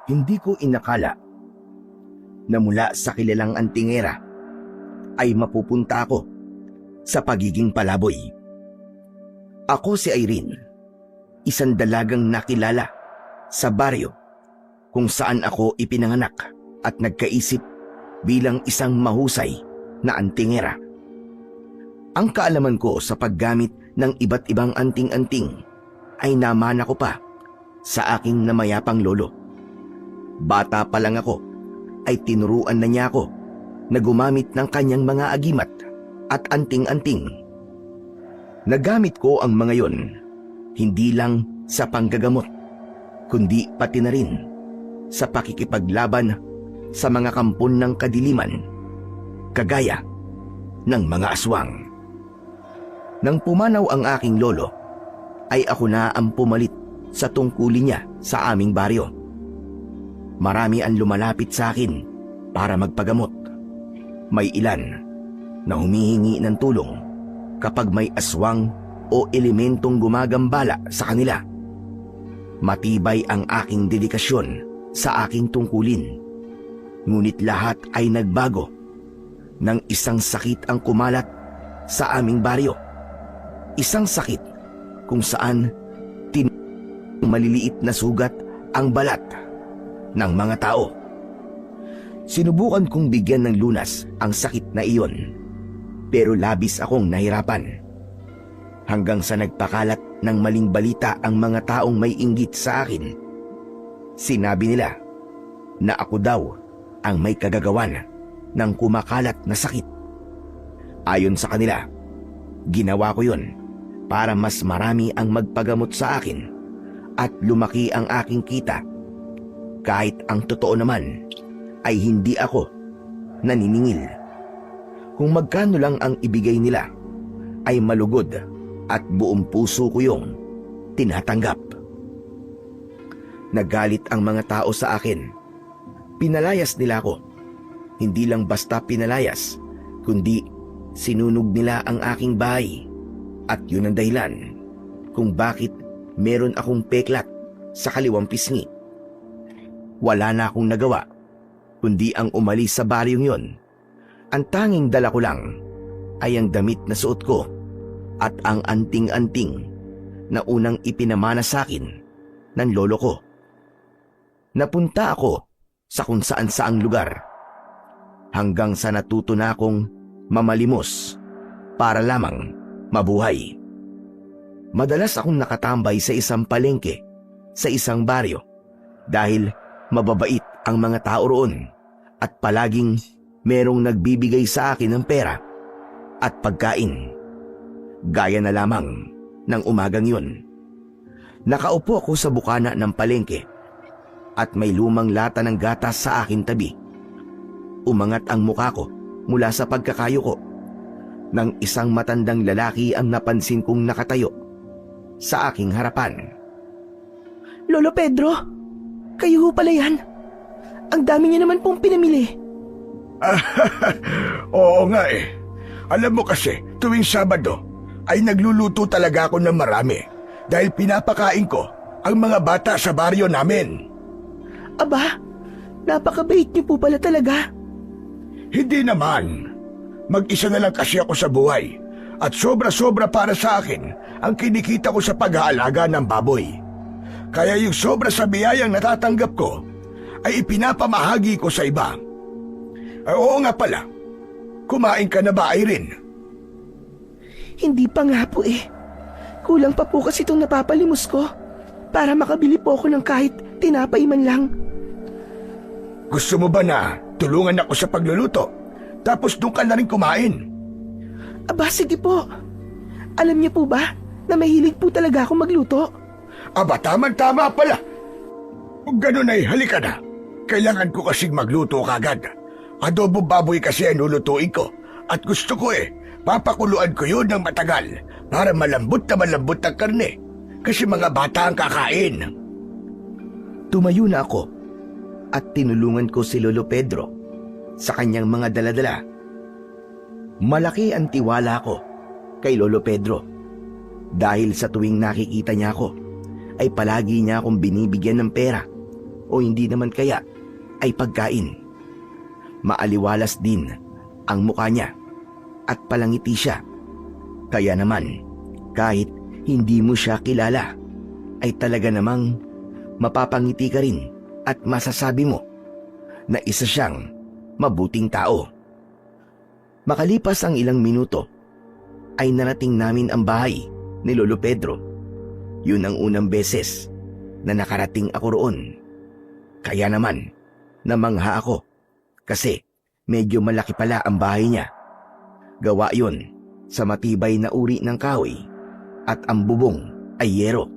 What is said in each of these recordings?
Hindi ko inakala na mula sa kilalang antingera ay mapupunta ako sa pagiging palaboy. Ako si Irene, isang dalagang nakilala sa baryo kung saan ako ipinanganak at nagkaisip bilang isang mahusay na antingera. Ang kaalaman ko sa paggamit ng iba't ibang anting-anting ay namana ko pa sa aking namayapang lolo. Bata pa lang ako ay tinuruan na niya ako na gumamit ng kanyang mga agimat at anting-anting. Nagamit ko ang mga yon hindi lang sa panggagamot, kundi pati na rin sa pakikipaglaban sa mga kampon ng kadiliman, kagaya ng mga aswang. Nang pumanaw ang aking lolo, ay ako na ang pumalit sa tungkulin niya sa aming baryo. Marami ang lumalapit sa akin para magpagamot. May ilan na humihingi ng tulong kapag may aswang o elementong gumagambala sa kanila. Matibay ang aking dedikasyon sa aking tungkulin. Ngunit lahat ay nagbago nang isang sakit ang kumalat sa aming baryo. Isang sakit kung saan maliliit na sugat ang balat ng mga tao. Sinubukan kong bigyan ng lunas ang sakit na iyon, pero labis akong nahirapan. Hanggang sa nagpakalat ng maling balita ang mga taong may inggit sa akin. Sinabi nila na ako daw ang may kagagawan ng kumakalat na sakit. Ayon sa kanila, ginawa ko yon para mas marami ang magpagamot sa akin at lumaki ang aking kita. Kahit ang totoo naman ay hindi ako naniningil. Kung magkano lang ang ibigay nila ay malugod at buong puso ko yung tinatanggap. Nagalit ang mga tao sa akin. Pinalayas nila ako. Hindi lang basta pinalayas, kundi sinunog nila ang aking bahay. At yun ang dahilan kung bakit meron akong peklat sa kaliwang pisngi. Wala na akong nagawa, kundi ang umalis sa baryong yon. Ang tanging dala ko lang ay ang damit na suot ko at ang anting-anting na unang ipinamana sa akin ng lolo ko. Napunta ako sa kung saan-saang lugar hanggang sa natuto na akong mamalimos para lamang mabuhay. Madalas akong nakatambay sa isang palengke sa isang baryo dahil mababait ang mga tao roon at palaging merong nagbibigay sa akin ng pera at pagkain. Gaya na lamang ng umagang yun. Nakaupo ako sa bukana ng palengke at may lumang lata ng gatas sa aking tabi. Umangat ang mukha ko mula sa pagkakayo ko nang isang matandang lalaki ang napansin kong nakatayo sa aking harapan. Lolo Pedro, kayo ho pala yan. Ang dami niyo naman pong pinamili. Oo nga eh. Alam mo kasi, tuwing Sabado ay nagluluto talaga ako ng marami dahil pinapakain ko ang mga bata sa baryo namin. Aba, napakabait niyo po pala talaga. Hindi naman. Mag-isa na lang kasi ako sa buhay at sobra-sobra para sa akin ang kinikita ko sa pag-aalaga ng baboy. Kaya yung sobra sa biyayang natatanggap ko ay ipinapamahagi ko sa iba. Ay, oo nga pala, kumain ka na ba, Irene? Hindi pa nga po eh. Kulang pa po kasi itong napapalimos ko para makabili po ako ng kahit tinapay man lang. Gusto mo ba na tulungan ako sa pagluluto? Tapos doon ka na rin kumain. Aba, sige po. Alam niyo po ba na mahilig po talaga ako magluto? Aba, tama-tama pala. Kung ganun ay halika na. Kailangan ko kasing magluto kagad. Adobo baboy kasi ang lulutuin ko. At gusto ko papakuluan ko yun ng matagal para malambot na malambot ang karne. Kasi mga bata ang kakain. Tumayo na ako at tinulungan ko si Lolo Pedro sa kanyang mga daladala. Malaki ang tiwala ko kay Lolo Pedro dahil sa tuwing nakikita niya ako ay palagi niya akong binibigyan ng pera o hindi naman kaya ay pagkain. Maaliwalas din ang mukha niya at palangiti siya. Kaya naman, kahit hindi mo siya kilala, ay talaga namang mapapangiti ka rin at masasabi mo na isa siyang mabuting tao. Makalipas ang ilang minuto, ay narating namin ang bahay ni Lolo Pedro. Yun ang unang beses na nakarating ako roon. Kaya naman, namangha ako kasi medyo malaki pala ang bahay niya. Gawa yun sa matibay na uri ng kahoy at ang bubong ay yero.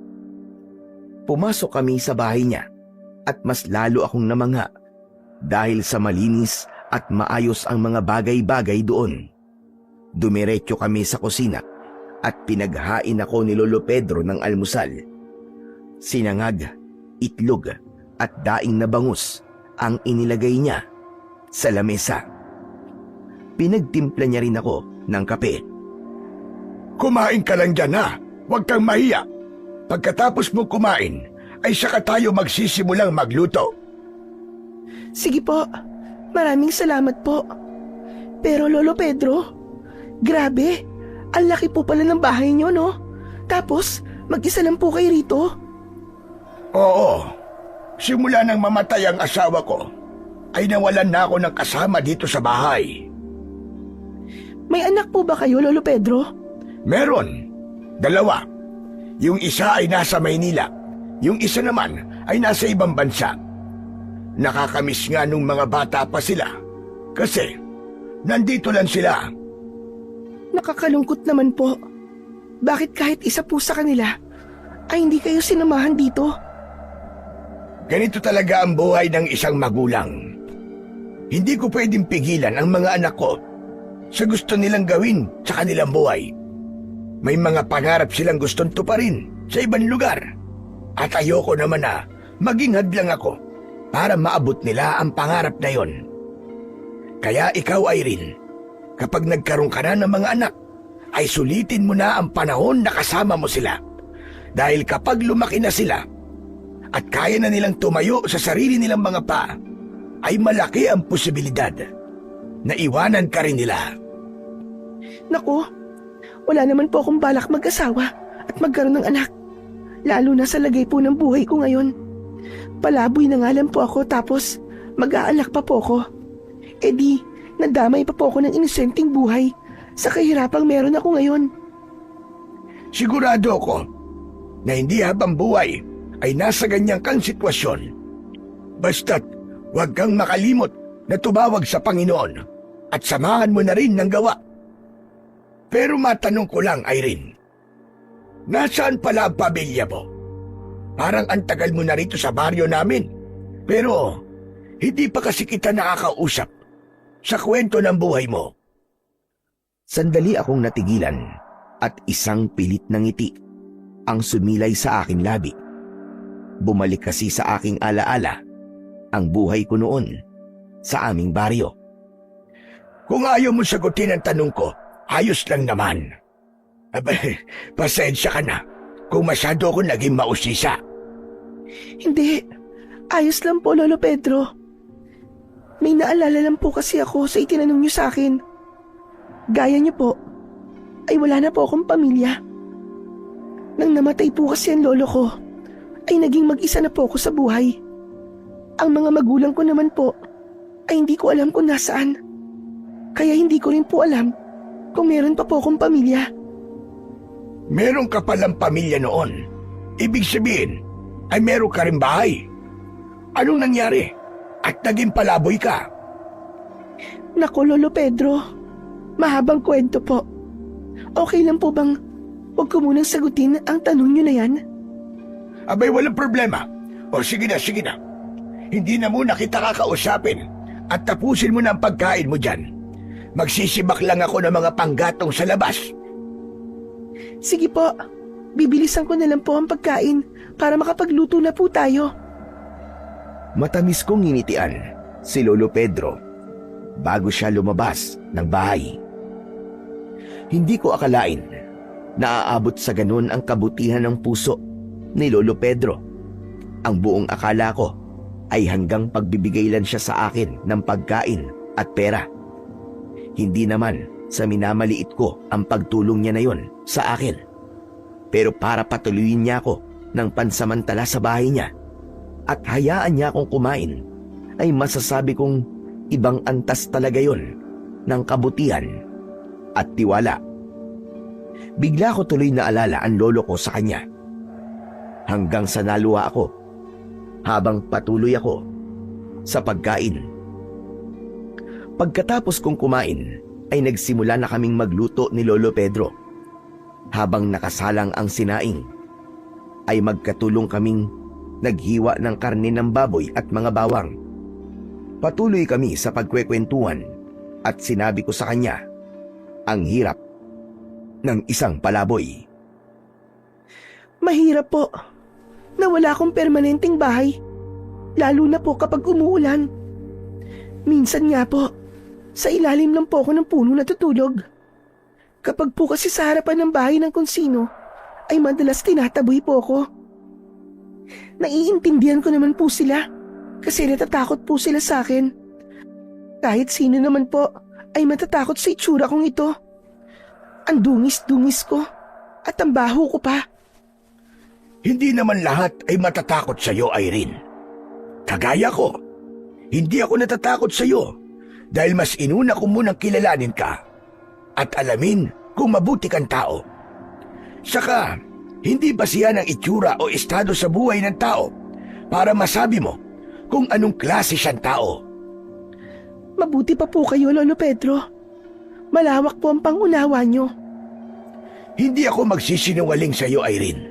Pumasok kami sa bahay niya at mas lalo akong namangha dahil sa malinis at maayos ang mga bagay-bagay doon. Dumiretso kami sa kusina at pinaghain ako ni Lolo Pedro ng almusal. Sinangag, itlog at daing na bangus ang inilagay niya sa lamesa. Pinagtimpla niya rin ako ng kape. Kumain ka lang dyan ha. Huwag kang mahiya. Pagkatapos mo kumain, ay saka tayo magsisimulang magluto. Sige po, maraming salamat po. Pero Lolo Pedro, grabe, ang laki po pala ng bahay niyo, no? Tapos, mag-isa lang po kayo rito? Oo. Simula nang mamatay ang asawa ko, ay nawalan na ako ng kasama dito sa bahay. May anak po ba kayo, Lolo Pedro? Meron. 2. Yung isa ay nasa Maynila. Yung isa naman ay nasa ibang bansa. Nakakamiss nga nung mga bata pa sila. Kasi, nandito lang sila. Nakakalungkot naman po. Bakit kahit isa po sa kanila, ay hindi kayo sinamahan dito? Ganito talaga ang buhay ng isang magulang. Hindi ko pwedeng pigilan ang mga anak ko sa gusto nilang gawin sa kanilang buhay. May mga pangarap silang gustong tuparin sa ibang lugar. At ayoko naman na maging hadlang ako para maabot nila ang pangarap na yon. Kaya ikaw, Irene, kapag nagkaroon ka na ng mga anak, ay sulitin mo na ang panahon na kasama mo sila. Dahil kapag lumaki na sila at kaya na nilang tumayo sa sarili nilang mga paa, ay malaki ang posibilidad na iwanan ka rin nila. Naku, wala naman po akong balak mag-asawa at magkaroon ng anak. Lalo na sa lagay po ng buhay ko ngayon. Palaboy na nga lang po ako tapos mag-aalak pa po ako. E di, nadamay pa po ako ng inosenteng buhay sa kahirapang meron ako ngayon. Sigurado ako na hindi habang buhay ay nasa ganyan kang sitwasyon. Basta't huwag kang makalimot na tumawag sa Panginoon at samahan mo na rin ng gawa. Pero matanong ko lang, Irene, nasaan pala ang pamilya mo? Parang ang tagal mo na rito sa baryo namin. Pero hindi pa kasi kita nakakausap sa kwento ng buhay mo. Sandali akong natigilan at isang pilit na ngiti ang sumilay sa aking labi. Bumalik kasi sa aking alaala ang buhay ko noon sa aming baryo. Kung ayaw mo sagutin ang tanong ko, ayos lang naman. Abay, pasensya ka na kung masyado ako naging mausisa. Hindi, ayos lang po, Lolo Pedro. May naalala lang po kasi ako sa itinanong niyo sa akin. Gaya niyo po, ay wala na po akong pamilya. Nang namatay po kasi ang lolo ko, ay naging mag-isa na po ako sa buhay. Ang mga magulang ko naman po, ay hindi ko alam kung nasaan. Kaya hindi ko rin po alam kung meron pa po akong pamilya. Meron ka palang pamilya noon. Ibig sabihin, ay meron ka rin bahay. Anong nangyari? At naging palaboy ka? Naku, Lolo Pedro, mahabang kwento po. Okay lang po bang huwag ko munang sagutin ang tanong niyo na yan? Abay, walang problema. O sige na, sige na. Hindi na muna kita kakausapin at tapusin mo na ang pagkain mo dyan. Magsisibak lang ako ng mga panggatong sa labas. Sige po, bibilisan ko na lang po ang pagkain para makapagluto na po tayo. Matamis kong nginitian si Lolo Pedro bago siya lumabas ng bahay. Hindi ko akalain na aabot sa ganun ang kabutihan ng puso ni Lolo Pedro. Ang buong akala ko ay hanggang pagbibigay lang siya sa akin ng pagkain at pera. Hindi naman sa minamaliit ko ang pagtulong niya na yon sa akin. Pero para patuloyin niya ako ng pansamantala sa bahay niya at hayaan niya akong kumain, ay masasabi kong ibang antas talaga yon ng kabutihan at tiwala. Bigla ko tuloy naalala ang lolo ko sa kanya. Hanggang sa naluha ako habang patuloy ako sa pagkain. Pagkatapos kong kumain ay nagsimula na kaming magluto ni Lolo Pedro. Habang nakasalang ang sinaing ay magkatulong kaming naghiwa ng karne ng baboy at mga bawang. Patuloy kami sa pagkwekwentuhan at sinabi ko sa kanya ang hirap ng isang palaboy. Mahirap po na wala akong permanenteng bahay, lalo na po kapag umuulan. Minsan nga po, sa ilalim lang po ako ng puno natutulog. Kapag po kasi sa harapan ng bahay ng konsino, ay madalas tinataboy po ako. Naiintindihan ko naman po sila kasi natatakot po sila sa akin. Kahit sino naman po ay matatakot sa itsura kong ito. Ang dungis-dungis ko at ang baho ko pa. Hindi naman lahat ay matatakot sa iyo, Irene. Kagaya ko, hindi ako natatakot sa iyo dahil mas inuna ko munang kilalanin ka at alamin kung mabuti kang tao. Saka, hindi basihan ang itsura o estado sa buhay ng tao para masabi mo kung anong klase siyang tao. Mabuti pa po kayo, Lolo Pedro. Malawak po ang pangunawa nyo. Hindi ako magsisinungaling sa iyo, Irene.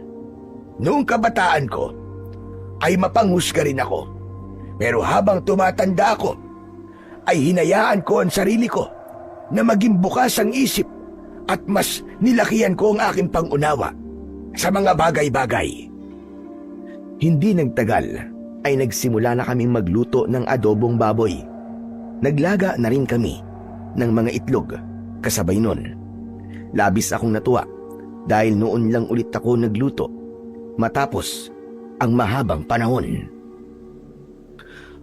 Noong kabataan ko, ay mapanghusga rin ako. Pero habang tumatanda ako, ay hinayaan ko ang sarili ko na maging bukas ang isip at mas nilakihan ko ang aking pangunawa sa mga bagay-bagay. Hindi nagtagal ay nagsimula na kaming magluto ng adobong baboy. Naglaga na rin kami ng mga itlog kasabay nun. Labis akong natuwa dahil noon lang ulit ako nagluto matapos ang mahabang panahon.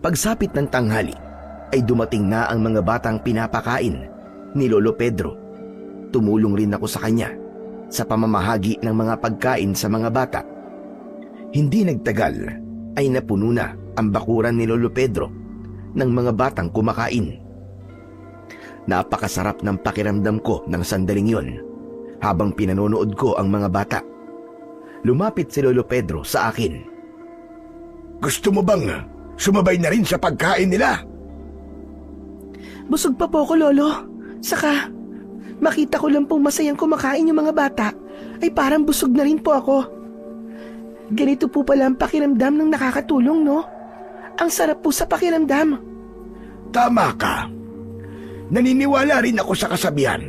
Pagsapit ng tanghali ay dumating na ang mga batang pinapakain ni Lolo Pedro. Tumulong rin ako sa kanya sa pamamahagi ng mga pagkain sa mga bata. Hindi nagtagal ay napuno na ang bakuran ni Lolo Pedro ng mga batang kumakain. Napakasarap ng pakiramdam ko ng sandaling yon habang pinanonood ko ang mga bata. Lumapit si Lolo Pedro sa akin. Gusto mo bang sumabay na rin sa pagkain nila? Busog pa po ako, Lolo. Saka, makita ko lang pong masayang kumakain yung mga bata, ay parang busog na rin po ako. Ganito po pala ang pakiramdam ng nakakatulong, no? Ang sarap po sa pakiramdam. Tama ka. Naniniwala rin ako sa kasabihan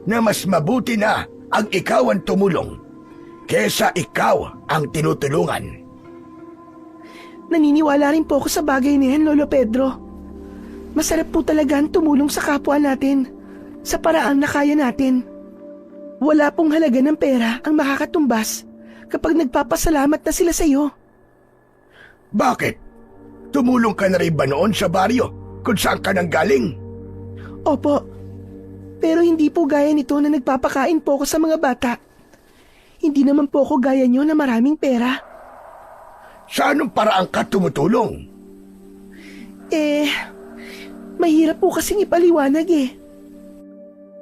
na mas mabuti na ang ikaw ang tumulong kesa ikaw ang tinutulungan. Naniniwala rin po ako sa bagay na yan, Lolo Pedro. Masarap po talaga ang tumulong sa kapwa natin sa paraan na kaya natin. Wala pong halaga ng pera ang makakatumbas kapag nagpapasalamat na sila sa iyo. Bakit? Tumulong ka na rin ba noon sa baryo kung saan ka nang galing? Opo, pero hindi po gaya nito na nagpapakain po ako sa mga bata. Hindi naman po ako gaya nyo na maraming pera. Sa anong paraan ka tumutulong? Mahirap po kasing ipaliwanag eh.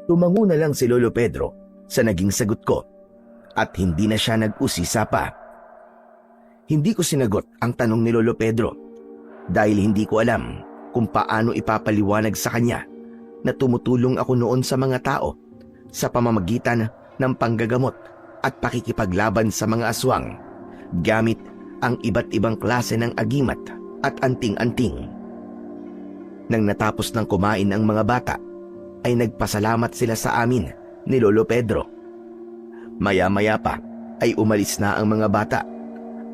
Tumango na lang si Lolo Pedro sa naging sagot ko at hindi na siya nag-usisa pa. Hindi ko sinagot ang tanong ni Lolo Pedro dahil hindi ko alam kung paano ipapaliwanag sa kanya na tumutulong ako noon sa mga tao sa pamamagitan ng panggagamot at pakikipaglaban sa mga aswang gamit ang iba't ibang klase ng agimat at anting-anting. Nang natapos ng kumain ang mga bata, ay nagpasalamat sila sa amin ni Lolo Pedro. Maya-maya pa ay umalis na ang mga bata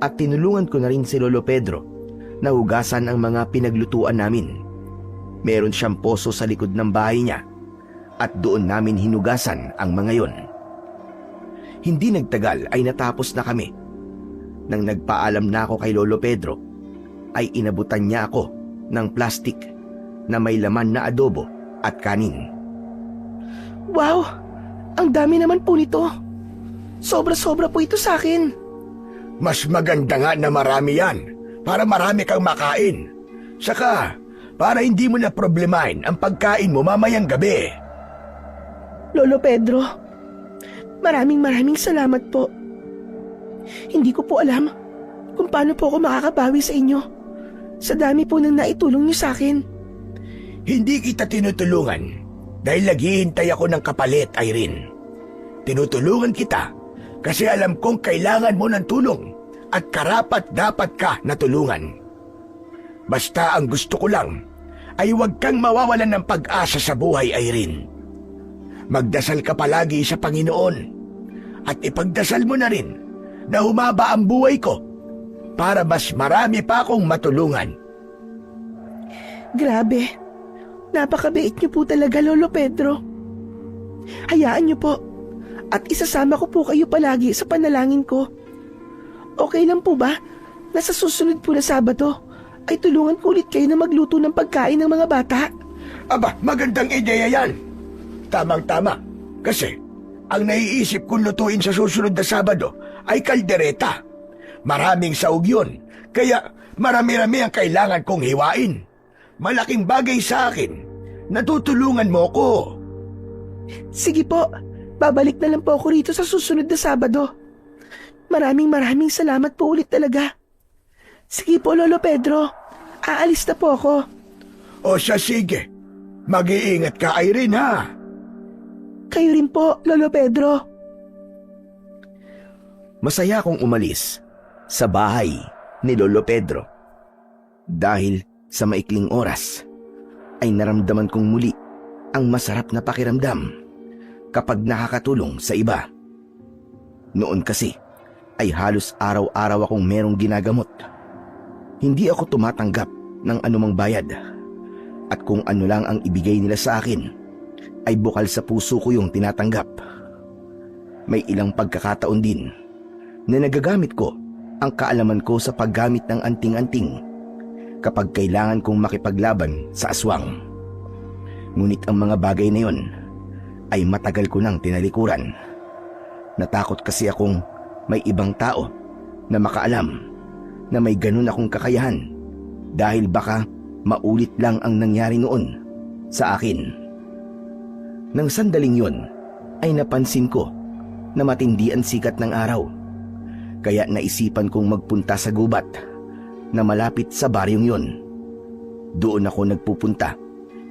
at tinulungan ko na rin si Lolo Pedro na hugasan ang mga pinaglutuan namin. Meron siyang poso sa likod ng bahay niya at doon namin hinugasan ang mga yon. Hindi nagtagal ay natapos na kami. Nang nagpaalam na ako kay Lolo Pedro, ay inabutan niya ako ng plastik na may laman na adobo at kanin. Wow! Ang dami naman po nito. Sobra-sobra po ito sa akin. Mas maganda nga na marami yan para marami kang makain. Saka, para hindi mo na problemahin ang pagkain mo mamayang gabi. Lolo Pedro, maraming salamat po. Hindi ko po alam kung paano po ako makakabawi sa inyo. Sa dami po ng naitulong niyo sa akin. Hindi kita tinutulungan dahil naghihintay ako ng kapalit, Irene. Tinutulungan kita kasi alam kong kailangan mo ng tulong at karapat-dapat ka na tulungan. Basta ang gusto ko lang ay huwag kang mawawalan ng pag-asa sa buhay, Irene. Magdasal ka palagi sa Panginoon at ipagdasal mo na rin na humaba ang buhay ko para mas marami pa akong matulungan. Grabe, napakabait niyo po talaga, Lolo Pedro. Hayaan niyo po at isasama ko po kayo palagi sa panalangin ko. Okay lang po ba na sa susunod po na Sabado ay tulungan ko ulit kayo na magluto ng pagkain ng mga bata? Aba, magandang ideya yan. Tamang-tama. Kasi, ang naiisip kong lutuin sa susunod na Sabado ay kaldereta. Maraming saog yun, kaya marami-rami ang kailangan kong hiwain. Malaking bagay sa akin. Natutulungan mo ko. Sige po, babalik na lang po ako rito sa susunod na Sabado. Maraming salamat po ulit talaga. Sige po, Lolo Pedro. Aalis na po ako. O siya, sige. Mag-iingat ka, Irene, ha? Kayo rin po, Lolo Pedro. Masaya akong umalis sa bahay ni Lolo Pedro. Dahil sa maikling oras ay naramdaman kong muli ang masarap na pakiramdam kapag nakakatulong sa iba. Noon kasi ay halos araw-araw akong merong ginagamot. Hindi ako tumatanggap ng anumang bayad at kung ano lang ang ibigay nila sa akin ay bukal sa puso ko yung tinatanggap. May ilang pagkakataon din na nagagamit ko ang kaalaman ko sa paggamit ng anting-anting kapag kailangan kong makipaglaban sa aswang. Ngunit ang mga bagay na yon ay matagal ko nang tinalikuran. Natakot kasi akong may ibang tao na makaalam na may ganun akong kakayahan dahil baka maulit lang ang nangyari noon sa akin. Nang sandaling yon ay napansin ko na matindi ang sikat ng araw. Kaya naisipan kong magpunta sa gubat na malapit sa baryong yon. Doon ako nagpupunta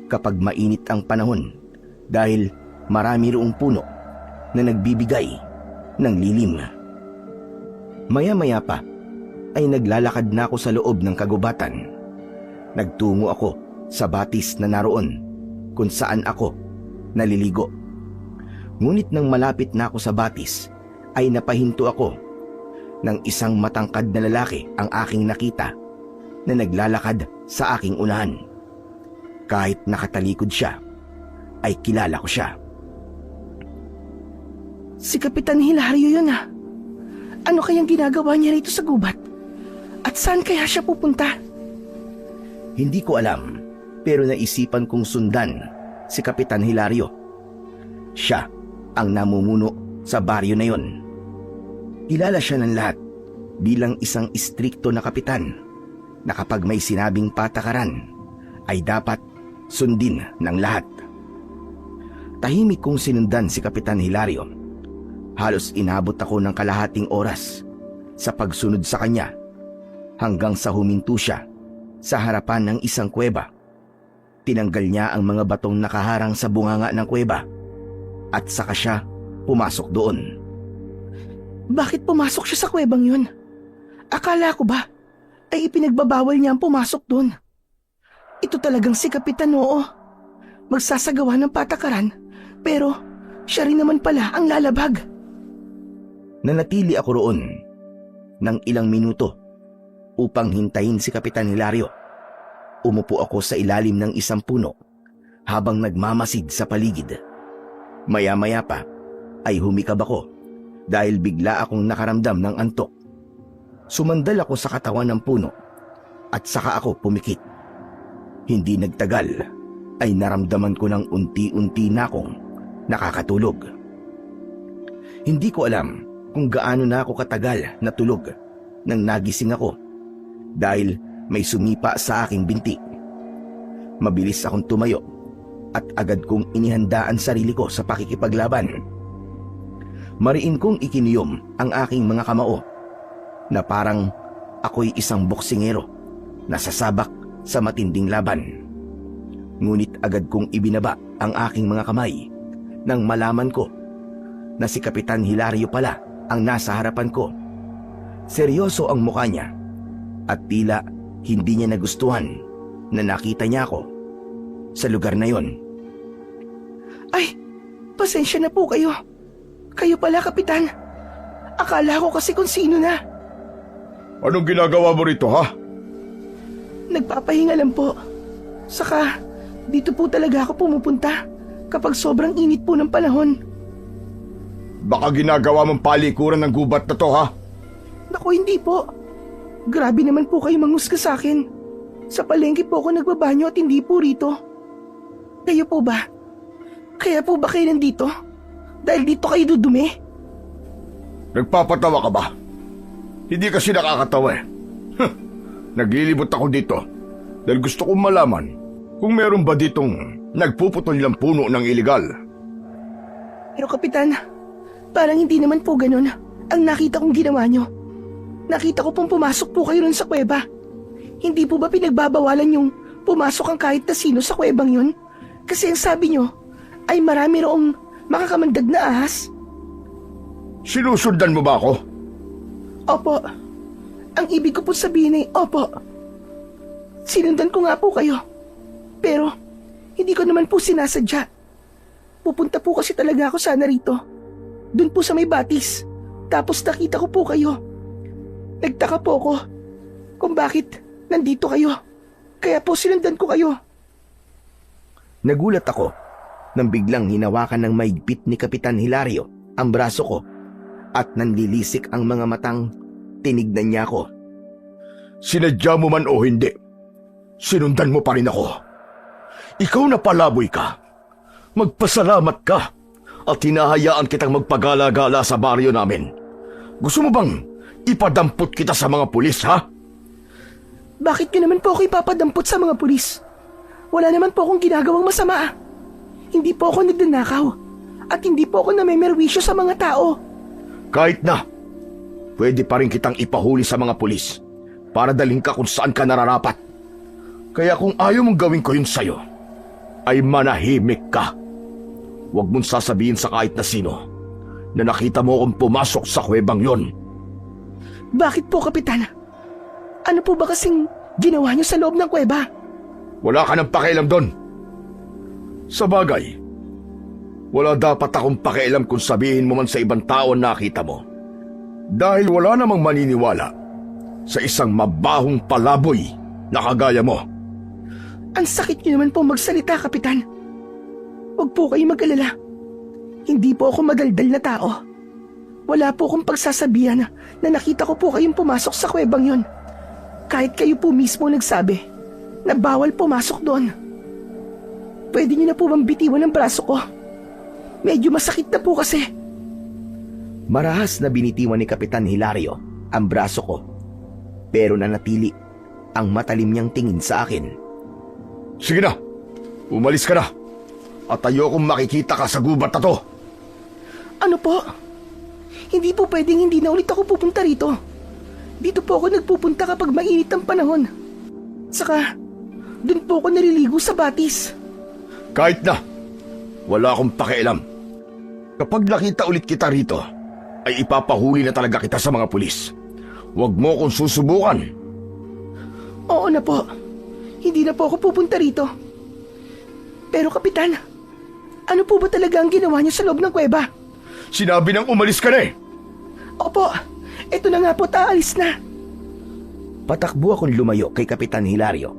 kapag mainit ang panahon dahil marami roong puno na nagbibigay ng lilim. Maya-maya pa ay naglalakad na ako sa loob ng kagubatan. Nagtungo ako sa batis na naroon kung saan ako naliligo. Ngunit nang malapit na ako sa batis ay napahinto ako nang isang matangkad na lalaki ang aking nakita na naglalakad sa aking unahan. Kahit nakatalikod siya, ay kilala ko siya. Si Kapitan Hilario yun ah. Ano kayang ginagawa niya rito sa gubat? At saan kaya siya pupunta? Hindi ko alam, pero naisipan kong sundan si Kapitan Hilario. Siya ang namumuno sa baryo na yon. Kilala siya ng lahat bilang isang istrikto na kapitan na kapag may sinabing patakaran ay dapat sundin ng lahat. Tahimik kong sinundan si Kapitan Hilario. Halos inabot ako ng kalahating oras sa pagsunod sa kanya hanggang sa huminto siya sa harapan ng isang kuweba. Tinanggal niya ang mga batong nakaharang sa bunganga ng kuweba at saka siya pumasok doon. Bakit pumasok siya sa kuwebang yun? Akala ko ba ay ipinagbabawal niya ang pumasok doon? Ito talagang si Kapitan, oo. Magsasagawa ng patakaran, pero siya rin naman pala ang lalabag. Nanatili ako roon ng ilang minuto upang hintayin si Kapitan Hilario. Umupo ako sa ilalim ng isang puno habang nagmamasid sa paligid. Maya-maya pa ay humikab ako dahil bigla akong nakaramdam ng antok. Sumandal ako sa katawan ng puno at saka ako pumikit. Hindi nagtagal ay naramdaman ko ng unti-unti na akong nakakatulog. Hindi ko alam kung gaano na ako katagal natulog nang nagising ako dahil may sumipa sa aking binti. Mabilis akong tumayo at agad kong inihandaan sarili ko sa pakikipaglaban. Mariin kong ikiniyom ang aking mga kamao na parang ako'y isang boksingero na sasabak sa matinding laban. Ngunit agad kong ibinaba ang aking mga kamay nang malaman ko na si Kapitan Hilario pala ang nasa harapan ko. Seryoso ang mukha niya at tila hindi niya nagustuhan na nakita niya ako sa lugar na yon. Ay, pasensya na po kayo. Kayo pala, Kapitan. Akala ko kasi kung sino na. Anong ginagawa mo rito, ha? Nagpapahinga lang po. Saka, dito po talaga ako pumupunta kapag sobrang init po ng panahon. Baka ginagawa mong palikuran ng gubat na to, ha? Naku, hindi po. Grabe naman po kayo manghusga sa akin. Sa palengke po ako nagbabanyo at hindi po rito. Kayo po ba? Kaya po ba kayo nandito? Dahil dito kayo dudumi? Nagpapatawa ka ba? Hindi kasi nakakatawa eh. Naglilibot ako dito dahil gusto kong malaman kung meron ba ditong nagpuputol ng puno ng iligal. Pero Kapitan, parang hindi naman po ganun ang nakita kong ginawa nyo. Nakita ko pong pumasok po kayo ron sa kuweba. Hindi po ba pinagbabawalan yung pumasok ang kahit na sino sa kuwebang yun? Kasi ang sabi nyo ay marami roong makakamandag na ahas. Sinusundan mo ba ako? Opo. Ang ibig ko po sabihin ay opo. Sinundan ko nga po kayo. Pero hindi ko naman po sinasadya. Pupunta po kasi talaga ako sana rito. Doon po sa may batis. Tapos nakita ko po kayo. Nagtaka po ako kung bakit nandito kayo. Kaya po sinundan ko kayo. Nagulat ako nang biglang hinawakan ng maigpit ni Kapitan Hilario ang braso ko at nanlilisik ang mga matang tinignan niya ako. Sinadya mo man o hindi, sinundan mo pa rin ako. Ikaw na palaboy ka. Magpasalamat ka at hinahayaan kitang magpagala-gala sa baryo namin. Gusto mo bang ipadampot kita sa mga pulis, ha? Bakit nyo naman po ako ipapadampot sa mga pulis? Wala naman po akong ginagawang masama. Hindi po ako nagnanakaw at hindi po ako namemerwisyo sa mga tao. Kahit na, pwede pa rin kitang ipahuli sa mga pulis para dalhin ka kung saan ka nararapat. Kaya kung ayaw mong gawin ko yun sa'yo, ay manahimik ka. Huwag mong sasabihin sa kahit na sino na nakita mo akong pumasok sa kuwebang yon. Bakit po, Kapitan? Ano po ba kasing ginawa niyo sa loob ng kuweba? Wala ka nang pakialam doon. Sa bagay, wala dapat akong pakialam kung sabihin mo man sa ibang tao na nakita mo. Dahil wala namang maniniwala sa isang mabahong palaboy na kagaya mo. Ang sakit niyo naman po magsalita, Kapitan. Huwag po kayo mag-alala. Hindi po ako madaldal na tao. Wala po akong pagsasabihan na nakita ko po kayong pumasok sa kuwebang yon. Kahit kayo po mismo nagsabi na bawal pumasok doon. Pwede niyo na po bang bitiwan ang braso ko? Medyo masakit na po kasi. Marahas na binitiwan ni Kapitan Hilario ang braso ko, pero nanatili ang matalim niyang tingin sa akin. Sige na, umalis ka na. At ayokong makikita ka sa gubat na to. Ano po? Hindi po pwedeng hindi na ulit ako pupunta rito. Dito po ako nagpupunta kapag mainit ang panahon. Saka, dun po ako naliligo sa batis. Kahit na, wala akong pakialam. Kapag nakita ulit kita rito, ay ipapahuli na talaga kita sa mga pulis. Huwag mo akong susubukan. Oo na po. Hindi na po ako pupunta rito. Pero Kapitan, ano po ba talaga ang ginawa niyo sa loob ng kuweba? Sinabi nang umalis ka na eh. Opo, eto na nga po, aalis na. Patakbo akong lumayo kay Kapitan Hilario.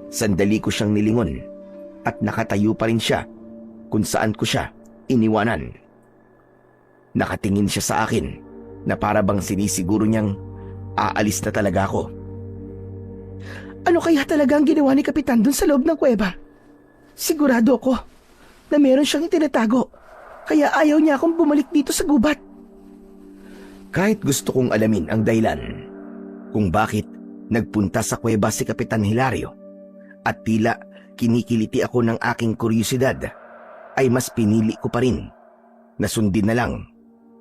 Sandali ko siyang nilingon at nakatayo pa rin siya kung saan ko siya iniwanan. Nakatingin siya sa akin na para bang sinisiguro niyang aalis na talaga ako. Ano kaya talaga ang ginawa ni Kapitan dun sa loob ng kuweba? Sigurado ako na meron siyang itinatago, kaya ayaw niya akong bumalik dito sa gubat. Kahit gusto kong alamin ang dahilan kung bakit nagpunta sa kuweba si Kapitan Hilario at tila kinikiliti ako ng aking kuryosidad, ay mas pinili ko pa rin na sundin na lang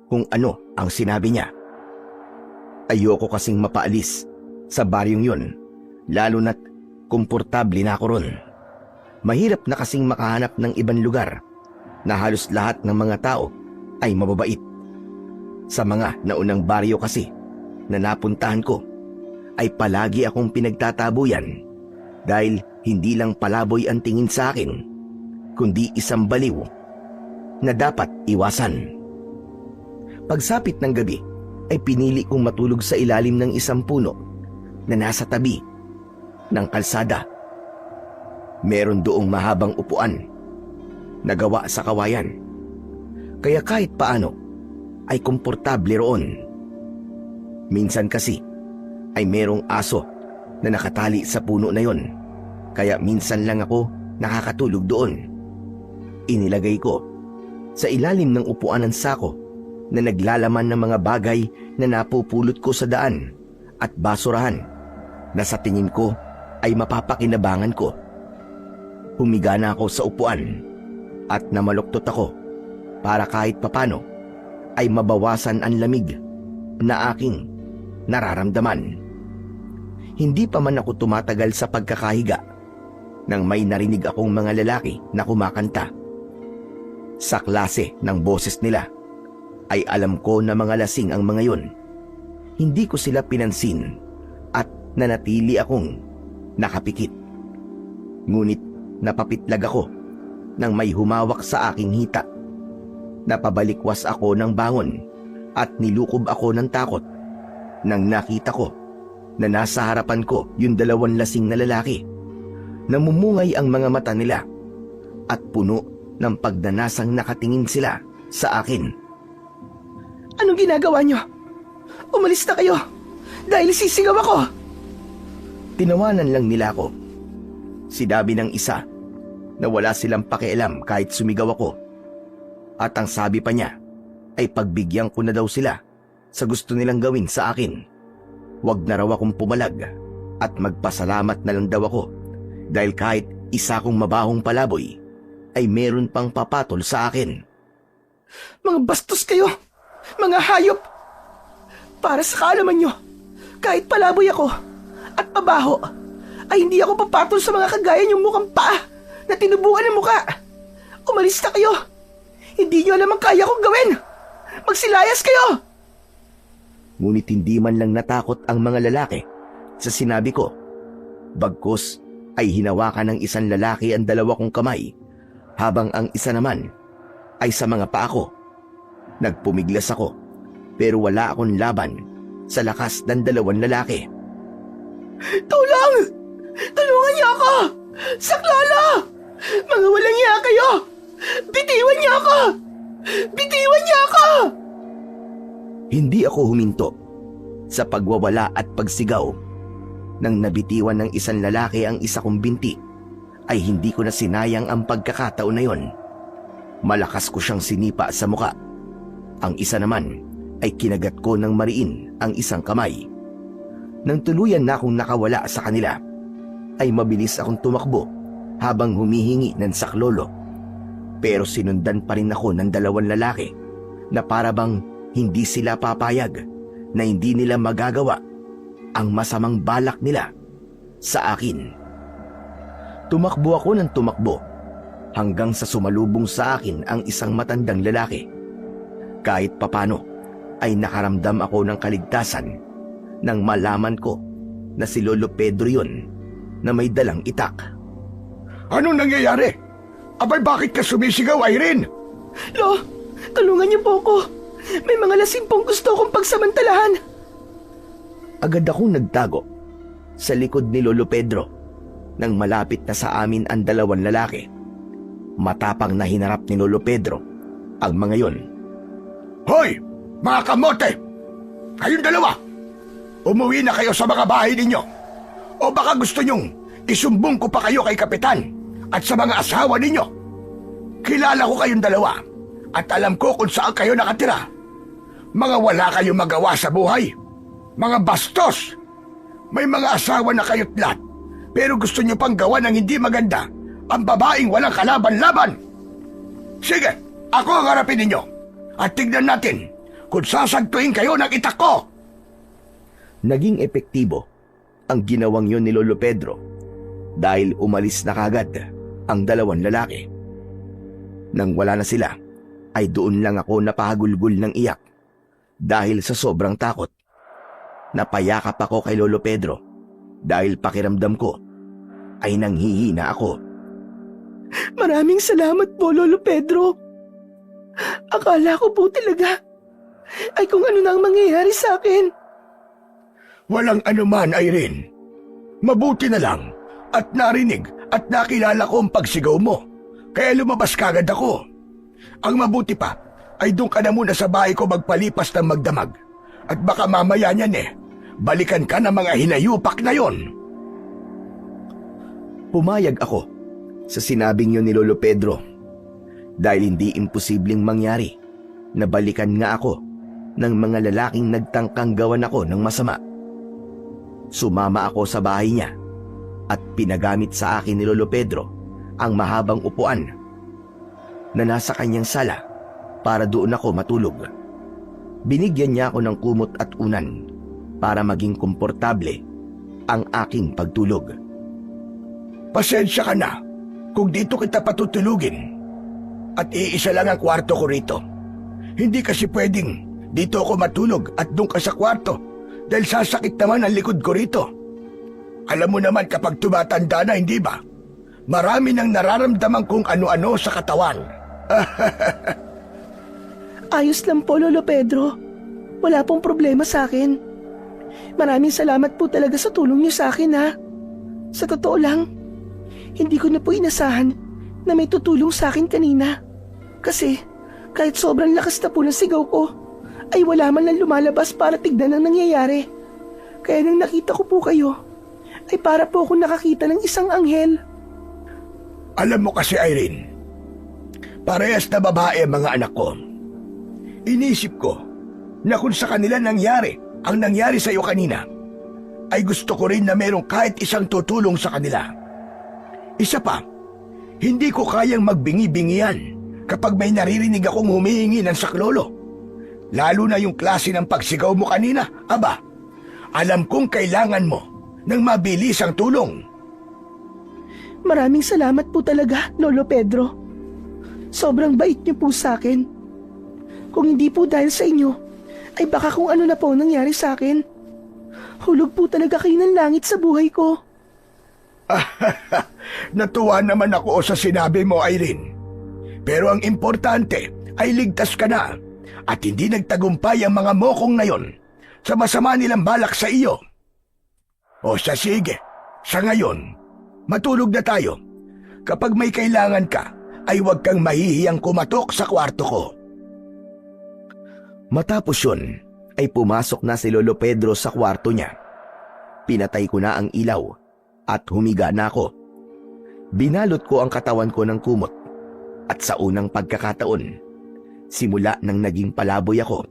kung ano ang sinabi niya. Ayoko kasing mapaalis sa baryong yun, lalo na't komportable na ako ron. Mahirap na kasing makahanap ng ibang lugar na halos lahat ng mga tao ay mababait. Sa mga naunang baryo kasi na napuntahan ko, ay palagi akong pinagtatabuyan dahil hindi lang palaboy ang tingin sa akin, kundi isang baliw na dapat iwasan. Pagsapit ng gabi ay pinili kong matulog sa ilalim ng isang puno na nasa tabi ng kalsada. Meron doong mahabang upuan na gawa sa kawayan, kaya kahit paano ay komportable roon. Minsan kasi ay merong aso na nakatali sa puno na yon, kaya minsan lang ako nakakatulog doon. Inilagay ko sa ilalim ng upuan ng sako na naglalaman ng mga bagay na napupulot ko sa daan at basurahan na sa tingin ko ay mapapakinabangan ko. Humiga na ako sa upuan at namaluktot ako para kahit papano ay mabawasan ang lamig na aking nararamdaman. Hindi pa man ako tumatagal sa pagkakahiga nang may narinig akong mga lalaki na kumakanta. Sa klase ng boses nila ay alam ko na mga lasing ang mga yon. Hindi ko sila pinansin at nanatili akong nakapikit. Ngunit napapitlag ako nang may humawak sa aking hita. Napabalikwas ako ng bangon at nilukob ako ng takot nang nakita ko na nasa harapan ko yung dalawang lasing na lalaki. Namumungay ang mga mata nila at puno ng pagnanasang nakatingin sila sa akin. Anong ginagawa niyo? Umalis na kayo dahil sisigaw ako. Tinawanan lang nila ako. Sinabi ng isa na wala silang pakialam kahit sumigaw ako. At ang sabi pa niya ay pagbigyan ko na daw sila sa gusto nilang gawin sa akin. Huwag na raw akong pumalag at magpasalamat na lang daw ako dahil kahit isa kong mabahong palaboy ay meron pang papatol sa akin. Mga bastos kayo! Mga hayop! Para sa kaalaman nyo, kahit palaboy ako at pabaho, ay hindi ako papatol sa mga kagaya niyong mukhang paa na tinubuan ng muka. Umalis na kayo! Hindi nyo alam ang kaya kong gawin! Magsilayas kayo! Ngunit hindi man lang natakot ang mga lalaki sa sinabi ko. Bagkus ay hinawakan ng isang lalaki ang dalawa kong kamay, habang ang isa naman ay sa mga paa ko. Nagpumiglas ako, pero wala akong laban sa lakas ng dalawang lalaki. Tulong! Tulungan niyo ako! Saklolo! Mga walang hiya kayo! Bitiwan niyo ako! Bitiwan niyo ako! Hindi ako huminto sa pagwawala at pagsigaw. Nang nabitiwan ng isang lalaki ang isa kong binti, ay hindi ko na sinayang ang pagkakataon na yon. Malakas ko siyang sinipa sa muka. Ang isa naman ay kinagat ko ng mariin ang isang kamay. Nang tuluyan na akong nakawala sa kanila, ay mabilis akong tumakbo habang humihingi ng saklolo. Pero sinundan pa rin ako ng dalawang lalaki na para bang hindi sila papayag na hindi nila magagawa ang masamang balak nila sa akin. Tumakbo ako ng tumakbo hanggang sa sumalubong sa akin ang isang matandang lalaki. Kahit papano ay nakaramdam ako ng kaligtasan nang malaman ko na si Lolo Pedro yun na may dalang itak. Anong nangyayari? Abay, bakit ka sumisigaw, Irene? Lo, tulungan niyo po ako. May mga lasing pong gusto kong pagsamantalahan. Agad akong nagtago sa likod ni Lolo Pedro nang malapit na sa amin ang dalawang lalaki. Matapang na hinarap ni Lolo Pedro ang mga yon. Hoy! Mga kamote! Kayong dalawa! Umuwi na kayo sa mga bahay ninyo! O baka gusto nyong isumbong ko pa kayo kay Kapitan at sa mga asawa ninyo? Kilala ko kayong dalawa at alam ko kung saan kayo nakatira. Mga wala kayong magawa sa buhay. Mga bastos! May mga asawa na kayo't lahat, pero gusto nyo pang gawa ng hindi maganda ang babaeng walang kalaban-laban. Sige, ako ang harapin ninyo at tignan natin kung sasagtuin kayo ng itak ko. Naging epektibo ang ginawang yon ni Lolo Pedro dahil umalis na kagad ang dalawang lalaki. Nang wala na sila, ay doon lang ako napahagulgol ng iyak dahil sa sobrang takot. Napayakap ako kay Lolo Pedro dahil pakiramdam ko ay nanghihina ako. Maraming salamat po, Lolo Pedro. Akala ko po talaga ay kung ano na ang mangyayari sa akin. Walang anuman, Irene. Mabuti na lang at narinig at nakilala ko ang pagsigaw mo. Kaya lumabas kagad ako. Ang mabuti pa ay doon ka na muna sa bahay ko magpalipas ng magdamag. At baka mamaya niyan balikan ka ng mga hinayupak na yon. Pumayag ako sa sinabing yun ni Lolo Pedro dahil hindi imposibleng mangyari na balikan nga ako ng mga lalaking nagtangkang gawan ako ng masama. Sumama ako sa bahay niya at pinagamit sa akin ni Lolo Pedro ang mahabang upuan na nasa kanyang sala para doon ako matulog. Binigyan niya ako ng kumot at unan para maging komportable ang aking pagtulog. Pasensya ka na kung dito kita patutulugin. At iisa lang ang kwarto ko rito. Hindi kasi pwedeng dito ako matulog at doon ka sa kwarto dahil sasakit naman ang likod ko rito. Alam mo naman kapag tumatanda na, hindi ba? Marami nang nararamdaman kung ano-ano sa katawan. Ayos lang po, Lolo Pedro. Wala pong problema sa akin. Maraming salamat po talaga sa tulong niyo sa akin, ha. Sa totoo lang, hindi ko na po inasahan na may tutulong sa akin kanina. Kasi kahit sobrang lakas na po ng sigaw ko, ay wala man lang lumalabas para tignan ang nangyayari. Kaya nang nakita ko po kayo, ay para po ako nakakita ng isang anghel. Alam mo kasi, Irene, parehas na babae ang mga anak ko. Inisip ko na kung sa kanila nangyari ang nangyari sa iyo kanina, ay gusto ko rin na merong kahit isang tutulong sa kanila. Isa pa, hindi ko kayang magbingi-bingian kapag may naririnig akong humihingi ng saklolo. Lalo na yung klase ng pagsigaw mo kanina. Aba, alam kong kailangan mo ng mabilis ang tulong. Maraming salamat po talaga, Lolo Pedro. Sobrang bait niyo po sa akin. Kung hindi po dahil sa inyo, ay baka kung ano na po nangyari sa akin. Hulog po talaga kayo ng langit sa buhay ko. Natuwa naman ako sa sinabi mo, Irene. Pero ang importante ay ligtas ka na at hindi nagtagumpay ang mga mokong na yon sa masama nilang balak sa iyo. O sige, sa ngayon, matulog na tayo. Kapag may kailangan ka, ay huwag kang mahihiyang kumatok sa kwarto ko. Matapos yun, ay pumasok na si Lolo Pedro sa kwarto niya. Pinatay ko na ang ilaw at humiga na ako. Binalot ko ang katawan ko ng kumot at sa unang pagkakataon, simula nang naging palaboy ako,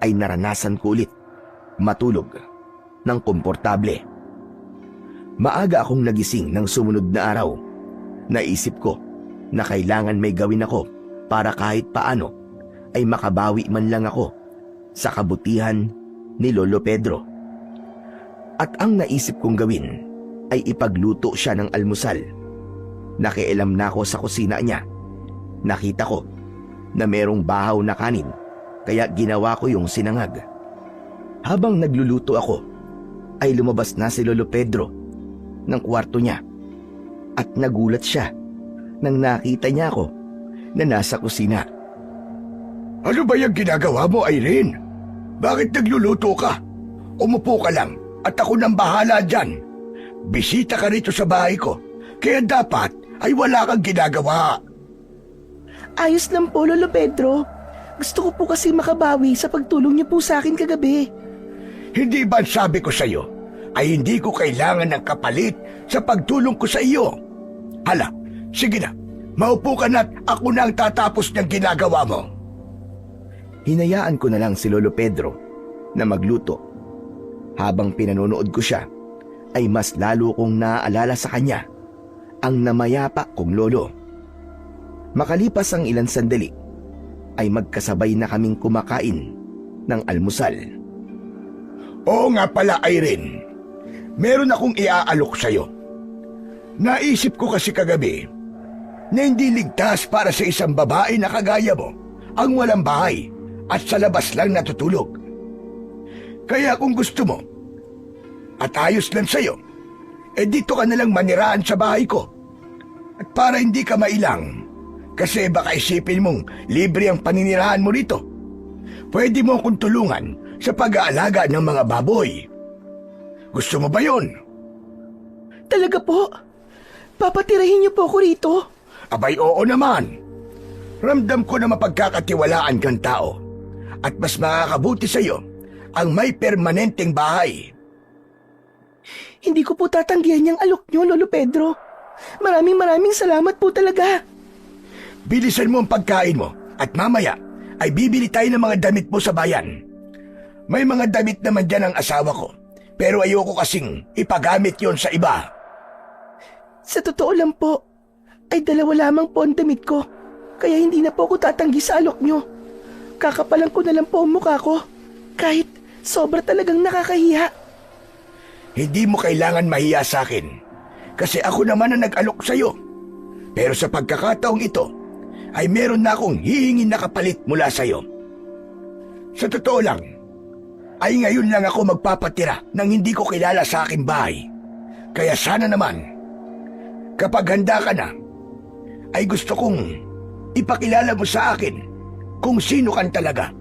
ay naranasan ko ulit matulog ng komportable. Maaga akong nagising ng sumunod na araw. Naisip ko na kailangan may gawin ako para kahit paano ay makabawi man lang ako sa kabutihan ni Lolo Pedro. At ang naisip kong gawin ay ipagluto siya ng almusal. Nakialam na ako sa kusina niya. Nakita ko na merong bahaw na kanin kaya ginawa ko yung sinangag. Habang nagluluto ako ay lumabas na si Lolo Pedro ng kwarto niya at nagulat siya nang nakita niya ako na nasa kusina. Ano ba yung ginagawa mo, Irene? Bakit nagluluto ka? Umupo ka lang at ako nang bahala dyan. Bisita ka rito sa bahay ko, kaya dapat ay wala kang ginagawa. Ayos lang po, Lolo Pedro. Gusto ko po kasi makabawi sa pagtulong niyo po sa akin kagabi. Hindi ba sabi ko sa'yo, ay hindi ko kailangan ng kapalit sa pagtulong ko sa iyo. Hala, sige na, maupo ka na't ako na ang tatapos ng ginagawa mo. Hinayaan ko na lang si Lolo Pedro na magluto. Habang pinanonood ko siya, ay mas lalo kong naaalala sa kanya ang namayapa kong lolo. Makalipas ang ilang sandali, ay magkasabay na kaming kumakain ng almusal. Oo nga pala, Irene. Meron akong iaalok sa'yo. Naisip ko kasi kagabi na hindi ligtas para sa isang babae na kagaya mo ang walang bahay at sa labas lang natutulog. Kaya kung gusto mo at ayos lang sa'yo, dito ka nalang maniraan sa bahay ko. At para hindi ka mailang, kasi baka isipin mong libre ang paninirahan mo rito, pwede mo akong tulungan sa pag-aalaga ng mga baboy. Gusto mo ba yon? Talaga po? Papatirahin niyo po ako rito? Abay, oo naman. Ramdam ko na mapagkakatiwalaan kang tao at mas makakabuti sa'yo ang may permanenteng bahay. Hindi ko po tatanggihan yung alok niyo, Lolo Pedro. Maraming salamat po talaga. Bilisan mo ang pagkain mo at mamaya ay bibili tayo ng mga damit mo sa bayan. May mga damit naman dyan ang asawa ko, pero ayoko kasing ipagamit yon sa iba. Sa totoo lang po, ay dalawa lamang po ang damit ko. Kaya hindi na po ako tatanggi sa alok niyo. Kakapalan ko na lang po ang mukha ko. Kahit sobra talagang nakakahiya. Hindi mo kailangan mahiya sa akin, kasi ako naman ang nag-alok sa'yo. Pero sa pagkakataong ito, ay meron na akong hihingin na kapalit mula sa'yo. Sa totoo lang, ay ngayon lang ako magpapatira nang hindi ko kilala sa aking bahay. Kaya sana naman, kapag handa ka na, ay gusto kong ipakilala mo sa akin kung sino kan talaga,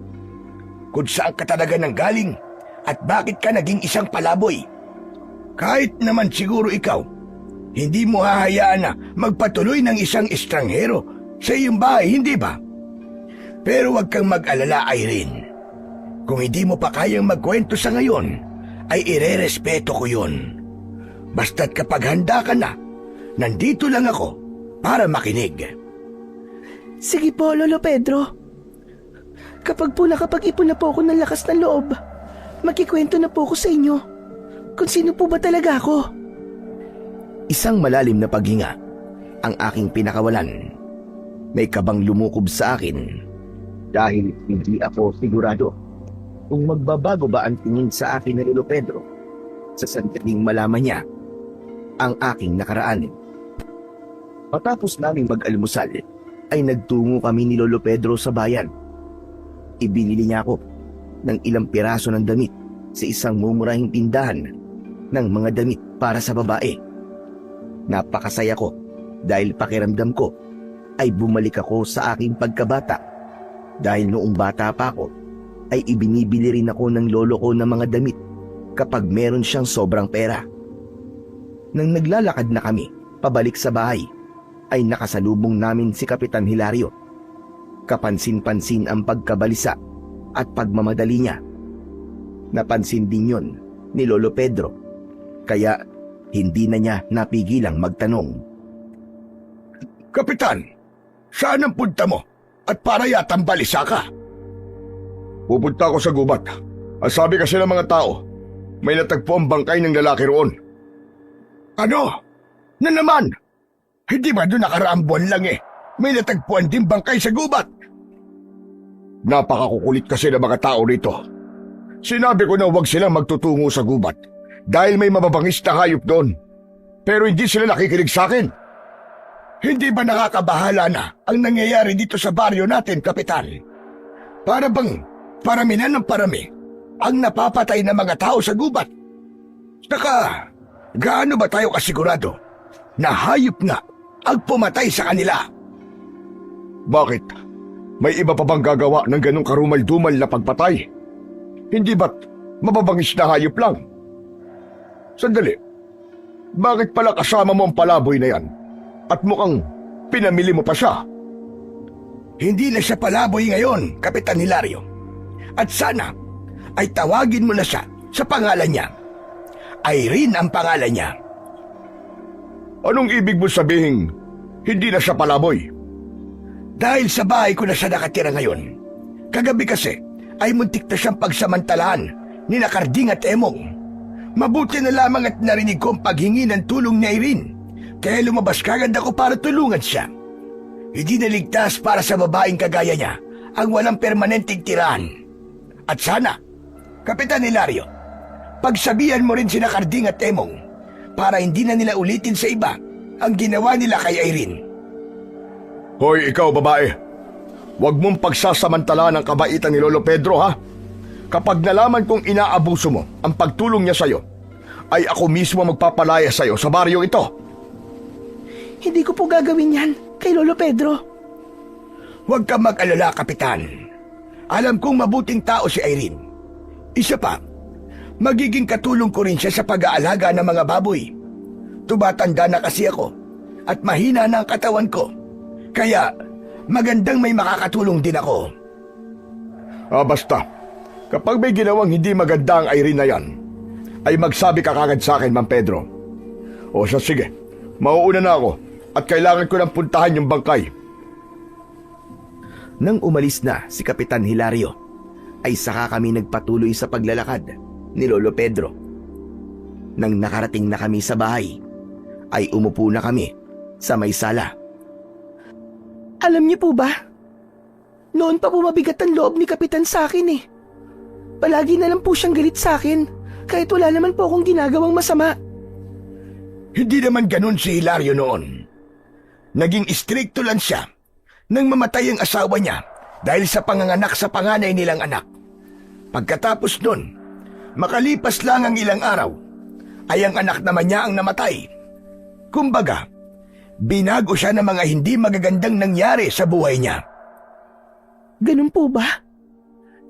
kung saan ka talaga nanggaling at bakit ka naging isang palaboy. Kahit naman siguro ikaw, hindi mo hahayaan na magpatuloy ng isang estranghero sa iyong bahay, hindi ba? Pero huwag kang mag-alala, Irene. Kung hindi mo pa kayang magkwento sa ngayon, ay irerespeto ko yun. Basta't kapag handa ka na, nandito lang ako para makinig. Sige po, Lolo Pedro. Kapag po nakapag-ipon na po ako ng lakas ng loob, magkikwento na po ako sa inyo kung sino po ba talaga ako. Isang malalim na paghinga ang aking pinakawalan. May kabang lumukob sa akin dahil hindi ako sigurado kung magbabago ba ang tingin sa akin ni Lolo Pedro sa sandaling malaman niya ang aking nakaraan. Matapos naming mag-almusal ay nagtungo kami ni Lolo Pedro sa bayan. Ibinili niya ako ng ilang piraso ng damit sa isang mumurahing tindahan ng mga damit para sa babae. Napakasaya ko dahil pakiramdam ko ay bumalik ako sa aking pagkabata dahil noong bata pa ako ay ibinibili rin ako ng lolo ko ng mga damit kapag meron siyang sobrang pera. Nang naglalakad na kami pabalik sa bahay ay nakasalubong namin si Kapitan Hilario. Kapansin-pansin ang pagkabalisa at pagmamadali niya. Napansin din yon ni Lolo Pedro, kaya hindi na niya napigilang magtanong. Kapitan, saan ang punta mo? At para yatang balisa ka? Pupunta ako sa gubat. Ang sabi kasi ng mga tao, may natagpo ang bangkay ng lalaki roon. Ano? Na naman? Hindi ba doon nakaraang buwan lang may natagpuan din bangkay sa gubat? Napakakukulit kasi ng mga tao rito. Sinabi ko na huwag silang magtutungo sa gubat dahil may mababangis na hayop doon. Pero hindi sila nakikinig sa akin. Hindi ba nakakabahala na ang nangyayari dito sa baryo natin, Kapitan? Para bang parami na ng parami ang napapatay na mga tao sa gubat? Saka, gaano ba tayo kasigurado na hayop nga ang pumatay sa kanila? Bakit? May iba pa bang gagawa ng ganong karumal-dumal na pagpatay? Hindi ba't mababangis na hayop lang? Sandali, bakit pala kasama mo ang palaboy na yan? At mukhang pinamili mo pa siya. Hindi na siya palaboy ngayon, Kapitan Hilario. At sana ay tawagin mo na siya sa pangalan niya. Irene ang pangalan niya. Anong ibig mo sabihin, hindi na siya palaboy? Dahil sa bahay ko na siya nakatira ngayon. Kagabi kasi ay muntik na siyang pagsamantalahan ni Nakarding at Emong. Mabuti na lamang at narinig ko ang paghingi ng tulong ni Irene. Kaya lumabas kagad ako para tulungan siya. Hindi naligtas para sa babaeng kagaya niya ang walang permanenteng tirahan. At sana, Kapitan Hilario, pagsabihan mo rin si Nakarding at Emong para hindi na nila ulitin sa iba ang ginawa nila kay Irene. Hoy, ikaw babae. Huwag mong pagsasamantala ng kabaitan ni Lolo Pedro, ha? Kapag nalaman kong inaabuso mo ang pagtulong niya sa'yo, ay ako mismo magpapalaya sa'yo sa baryong ito. Hindi ko po gagawin yan kay Lolo Pedro. Huwag kang mag-alala, Kapitan. Alam kong mabuting tao si Irene. Isa pa, magiging katulong ko rin siya sa pag-aalaga ng mga baboy. Tumatanda na kasi ako at mahina na ang katawan ko. Kaya magandang may makakatulong din ako. Basta, kapag may ginawang hindi maganda ang Irene na yan, ay magsabi ka kagad sa akin, Mang Pedro. O siya, sige, mauuna na ako at kailangan ko nang puntahan yung bangkay. Nang umalis na si Kapitan Hilario, ay saka kami nagpatuloy sa paglalakad ni Lolo Pedro. Nang nakarating na kami sa bahay, ay umupo na kami sa may sala. Alam niyo po ba? Noon pa po mabigat ang loob ni Kapitan sa akin eh. Palagi na lang po siyang galit sa akin kahit wala naman po akong ginagawang masama. Hindi naman ganun si Hilario noon. Naging istrikto lang siya nang mamatay ang asawa niya dahil sa panganganak sa panganay nilang anak. Pagkatapos nun, makalipas lang ang ilang araw, ay ang anak naman niya ang namatay. Kumbaga, binago siya ng mga hindi magagandang nangyari sa buhay niya. Ganun po ba?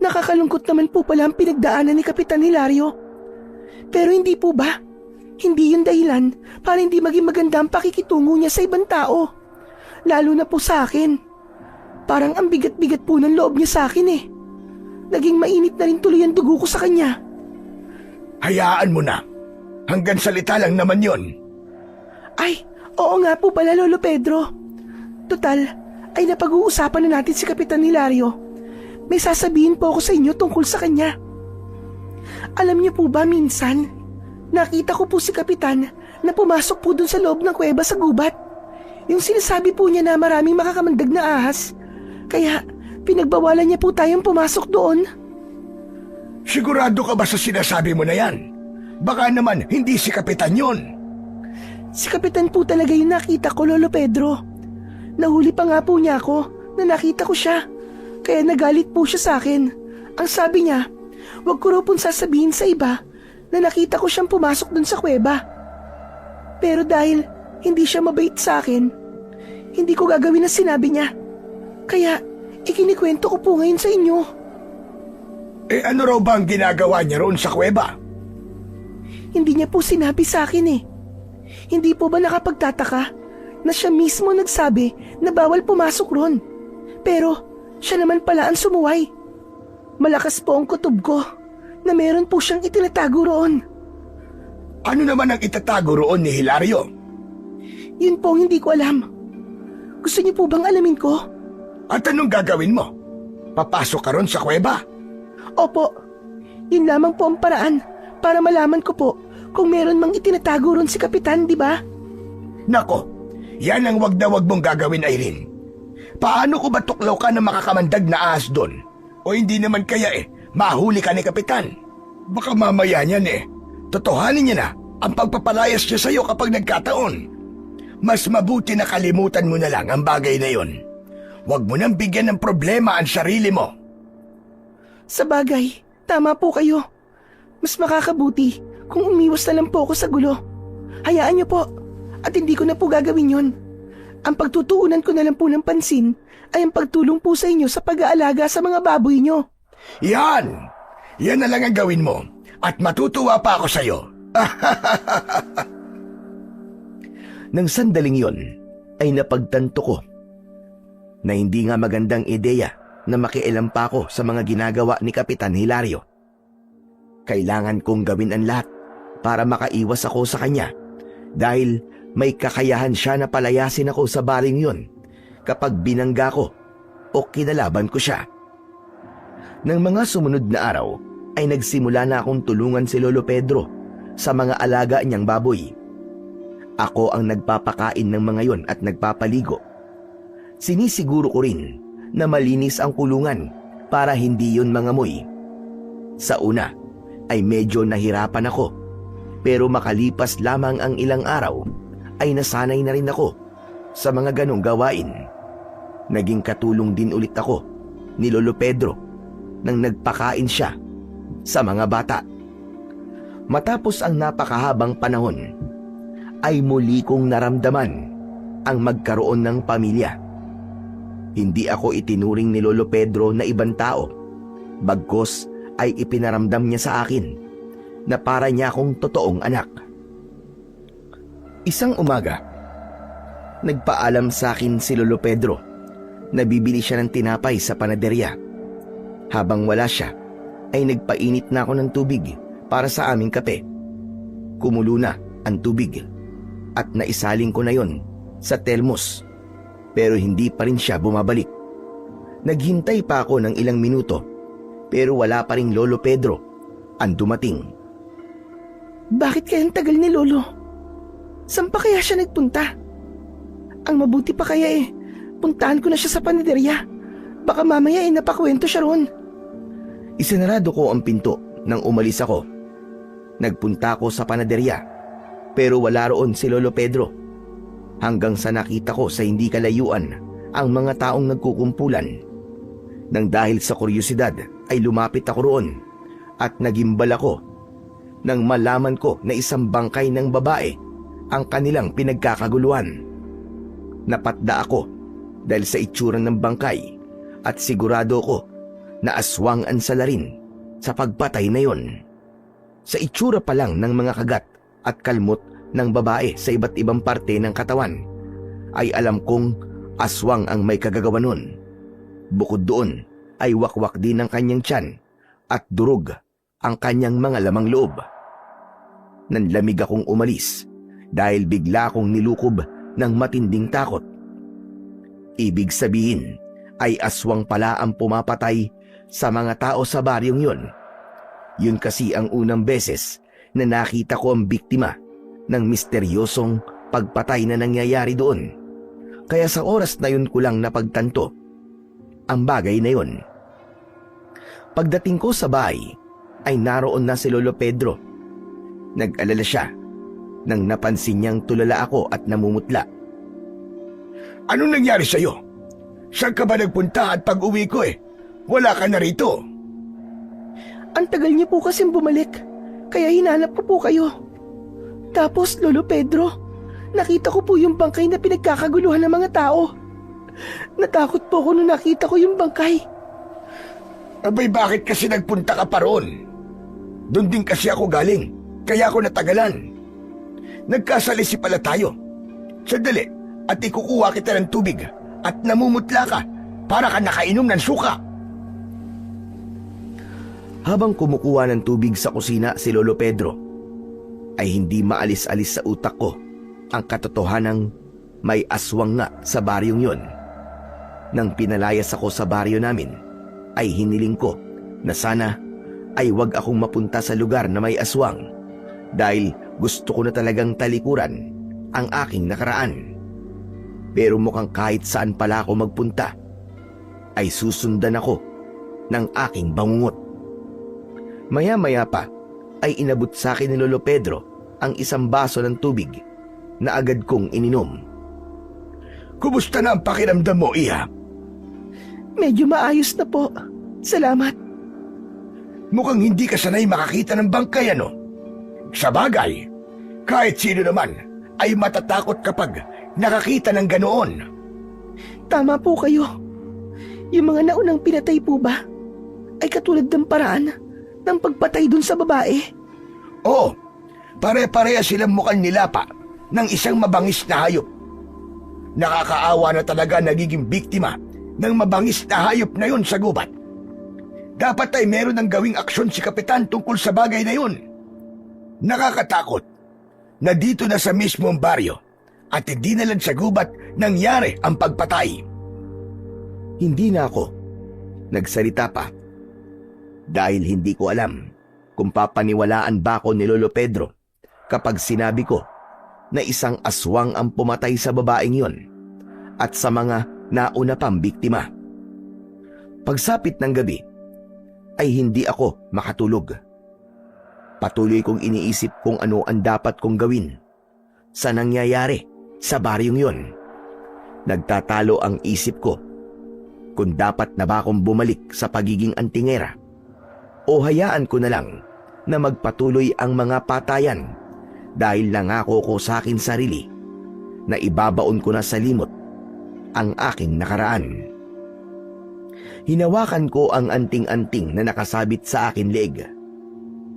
Nakakalungkot naman po pala ang pinagdaanan ni Kapitan Hilario. Pero hindi po ba? Hindi yun dahilan para hindi maging maganda ang pakikitungo niya sa ibang tao. Lalo na po sa akin. Parang ang bigat-bigat po ng loob niya sa akin eh. Naging mainit na rin tuloy ang dugo ko sa kanya. Hayaan mo na. Hanggang salita lang naman yon. Ay, oo nga po pala Lolo Pedro. Total, ay napag-uusapan na natin si Kapitan Hilario. May sasabihin po ako sa inyo tungkol sa kanya. Alam niyo po ba minsan, nakita ko po si Kapitan na pumasok po dun sa loob ng kuweba sa gubat. Yung sinasabi po niya na maraming makakamandag na ahas. Kaya pinagbawalan niya po tayong pumasok doon. Sigurado ka ba sa sinasabi mo na yan? Baka naman hindi si Kapitan yon. Si Kapitan po talaga yung nakita ko, Lolo Pedro. Nahuli pa nga po niya ako na nakita ko siya. Kaya nagalit po siya sa akin. Ang sabi niya, wag ko raw pong sasabihin sa iba na nakita ko siyang pumasok dun sa kuweba. Pero dahil hindi siya mabait sa akin, hindi ko gagawin ang sinabi niya. Kaya ikinikwento ko po ngayon sa inyo. Ano raw ba ang ginagawa niya roon sa kuweba? Hindi niya po sinabi sa akin eh. Hindi po ba nakapagtataka na siya mismo nagsabi na bawal pumasok roon? Pero siya naman pala ang sumuway. Malakas po ang kutob ko na meron po siyang itinatago roon. Ano naman ang itatago roon ni Hilario? Yun po hindi ko alam. Gusto niyo po bang alamin ko? At anong gagawin mo? Papasok ka ron sa kuweba? Opo, yun lamang po ang paraan para malaman ko po kung meron mang itinatago ron si Kapitan, di ba? Nako, yan ang wag na wag mong gagawin, Irene. Paano ko ba tuklaw ka na makakamandag na ahas doon? O hindi naman kaya mahuli ka ni Kapitan? Baka mamaya niyan totohanin niya na ang pagpapalayas niya sa'yo kapag nagkataon. Mas mabuti na kalimutan mo na lang ang bagay na yon. Huwag mo nang bigyan ng problema ang sarili mo. Sa bagay, tama po kayo. Mas makakabuti kung umiwas na lang po ako sa gulo. Hayaan niyo po at hindi ko na po gagawin yon. Ang pagtutuunan ko na lang po ng pansin ay ang pagtulong po sa inyo sa pag-aalaga sa mga baboy niyo. Yan! Yan na lang ang gawin mo at matutuwa pa ako sa'yo. Nang sandaling yon, ay napagtanto ko na hindi nga magandang ideya na makialam pa ako sa mga ginagawa ni Kapitan Hilario. Kailangan kong gawin ang lahat para makaiwas ako sa kanya dahil may kakayahan siya na palayasin ako sa baring yun kapag binangga ko o kinalaban ko siya. Nang mga sumunod na araw ay nagsimula na akong tulungan si Lolo Pedro sa mga alaga niyang baboy. Ako ang nagpapakain ng mga yon at nagpapaligo. Sinisiguro ko rin na malinis ang kulungan para hindi yun mangamoy. Sa una ay medyo nahirapan ako, pero makalipas lamang ang ilang araw ay nasanay na rin ako sa mga ganong gawain. Naging katulong din ulit ako ni Lolo Pedro nang nagpakain siya sa mga bata. Matapos ang napakahabang panahon, ay muli kong naramdaman ang magkaroon ng pamilya. Hindi ako itinuring ni Lolo Pedro na ibang tao, bagkus ay ipinaramdam niya sa akin na para niya akong totoong anak. Isang umaga, nagpaalam sa akin si Lolo Pedro na bibili siya ng tinapay sa panaderya. Habang wala siya, ay nagpainit na ako ng tubig para sa aming kape. Kumulo na ang tubig at naisaling ko na yon sa termos, pero hindi pa rin siya bumabalik. Naghintay pa ako ng ilang minuto, pero wala pa ring Lolo Pedro ang dumating. Bakit kaya ang tagal ni Lolo? Saan pa kaya siya nagpunta? Ang mabuti pa kaya puntahan ko na siya sa panaderya. Baka mamaya napakwento siya roon. Isinarado ko ang pinto nang umalis ako. Nagpunta ako sa panaderya, pero wala roon si Lolo Pedro. Hanggang sa nakita ko sa hindi kalayuan ang mga taong nagkukumpulan. Nang dahil sa kuryosidad ay lumapit ako roon at nagimbal ako nang malaman ko na isang bangkay ng babae ang kanilang pinagkakaguluhan. Napatda ako dahil sa itsura ng bangkay at sigurado ko na aswang ang salarin sa pagpatay na yon. Sa itsura pa lang ng mga kagat at kalmot ng babae sa iba't ibang parte ng katawan, ay alam kong aswang ang may kagagawa nun. Bukod doon ay wakwak din ang kanyang tiyan at durog ang kanyang mga lamang loob. Nanlamig akong umalis dahil bigla akong nilukob ng matinding takot. Ibig sabihin ay aswang pala ang pumapatay sa mga tao sa baryong yun. Yun kasi ang unang beses na nakita ko ang biktima ng misteryosong pagpatay na nangyayari doon. Kaya sa oras na yun ko lang napagtanto ang bagay na yun. Pagdating ko sa bahay ay naroon na si Lolo Pedro. Nag-alala siya nang napansin niyang tulala ako at namumutla. Anong nangyari sa'yo? Saan ka ba nagpunta at pag-uwi ko wala ka na rito? Ang tagal niyo po kasing bumalik, kaya hinanap ko po kayo. Tapos, Lolo Pedro, nakita ko po yung bangkay na pinagkakaguluhan ng mga tao. Natakot po ako nung nakita ko yung bangkay. Abay, bakit kasi nagpunta ka pa roon? Doon din kasi ako galing, kaya ako natagalan. Nagkasalisi pala tayo. Sandali, at ikukuha kita ng tubig at namumutla ka para ka nakainom ng suka. Habang kumukuha ng tubig sa kusina si Lolo Pedro, ay hindi maalis-alis sa utak ko ang katotohanang may aswang nga sa baryong yon. Nang pinalayas ako sa baryo namin, ay hiniling ko na sana ay wag akong mapunta sa lugar na may aswang dahil gusto ko na talagang talikuran ang aking nakaraan. Pero mukhang kahit saan pala ako magpunta, ay susundan ako ng aking bangungot. Maya-maya pa ay inabot sa akin ni Lolo Pedro ang isang baso ng tubig na agad kong ininom. Kumusta na ang pakiramdam mo, Iha? Medyo maayos na po. Salamat. Mukhang hindi ka sanay makakita ng bangkay, ano? Sa bagay, kahit sino naman ay matatakot kapag nakakita ng ganoon. Tama po kayo. Yung mga naunang pinatay po ba ay katulad ng paraan ng pagpatay dun sa babae? Oo, pare-pareha silang mukhang nilapa ng isang mabangis na hayop. Nakakaawa na talaga nagiging biktima ng mabangis na hayop na yun sa gubat. Dapat ay meron ng gawing aksyon si Kapitan tungkol sa bagay na yun. Nakakatakot na dito na sa mismong baryo at hindi na lang sa gubat nangyari ang pagpatay. Hindi na ako nagsalita pa dahil hindi ko alam kung papaniwalaan ba ako ni Lolo Pedro kapag sinabi ko na isang aswang ang pumatay sa babaeng yon at sa mga nauna pang biktima. Pagsapit ng gabi ay hindi ako makatulog. Patuloy kong iniisip kung ano ang dapat kong gawin sa nangyayari sa baryong yon. Nagtatalo ang isip ko kung dapat na ba akong bumalik sa pagiging antingera o hayaan ko na lang na magpatuloy ang mga patayan dahil nangako ko sa akin sarili na ibabaon ko na sa limot ang aking nakaraan. Hinawakan ko ang anting-anting na nakasabit sa akin leeg.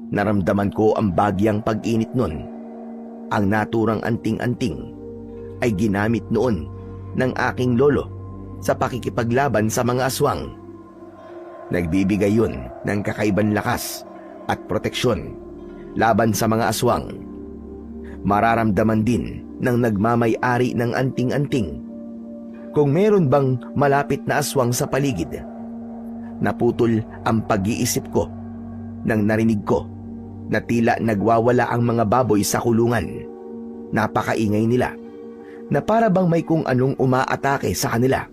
Naramdaman ko ang bagyang pag-init nun. Ang naturang anting-anting ay ginamit noon ng aking lolo sa pakikipaglaban sa mga aswang. Nagbibigay yun ng kakaibang lakas at proteksyon laban sa mga aswang. Mararamdaman din ng nagmamay-ari ng anting-anting kung meron bang malapit na aswang sa paligid. Naputol ang pag-iisip ko nang narinig ko na tila nagwawala ang mga baboy sa kulungan. Napakaingay nila na para bang may kung anong umaatake sa kanila.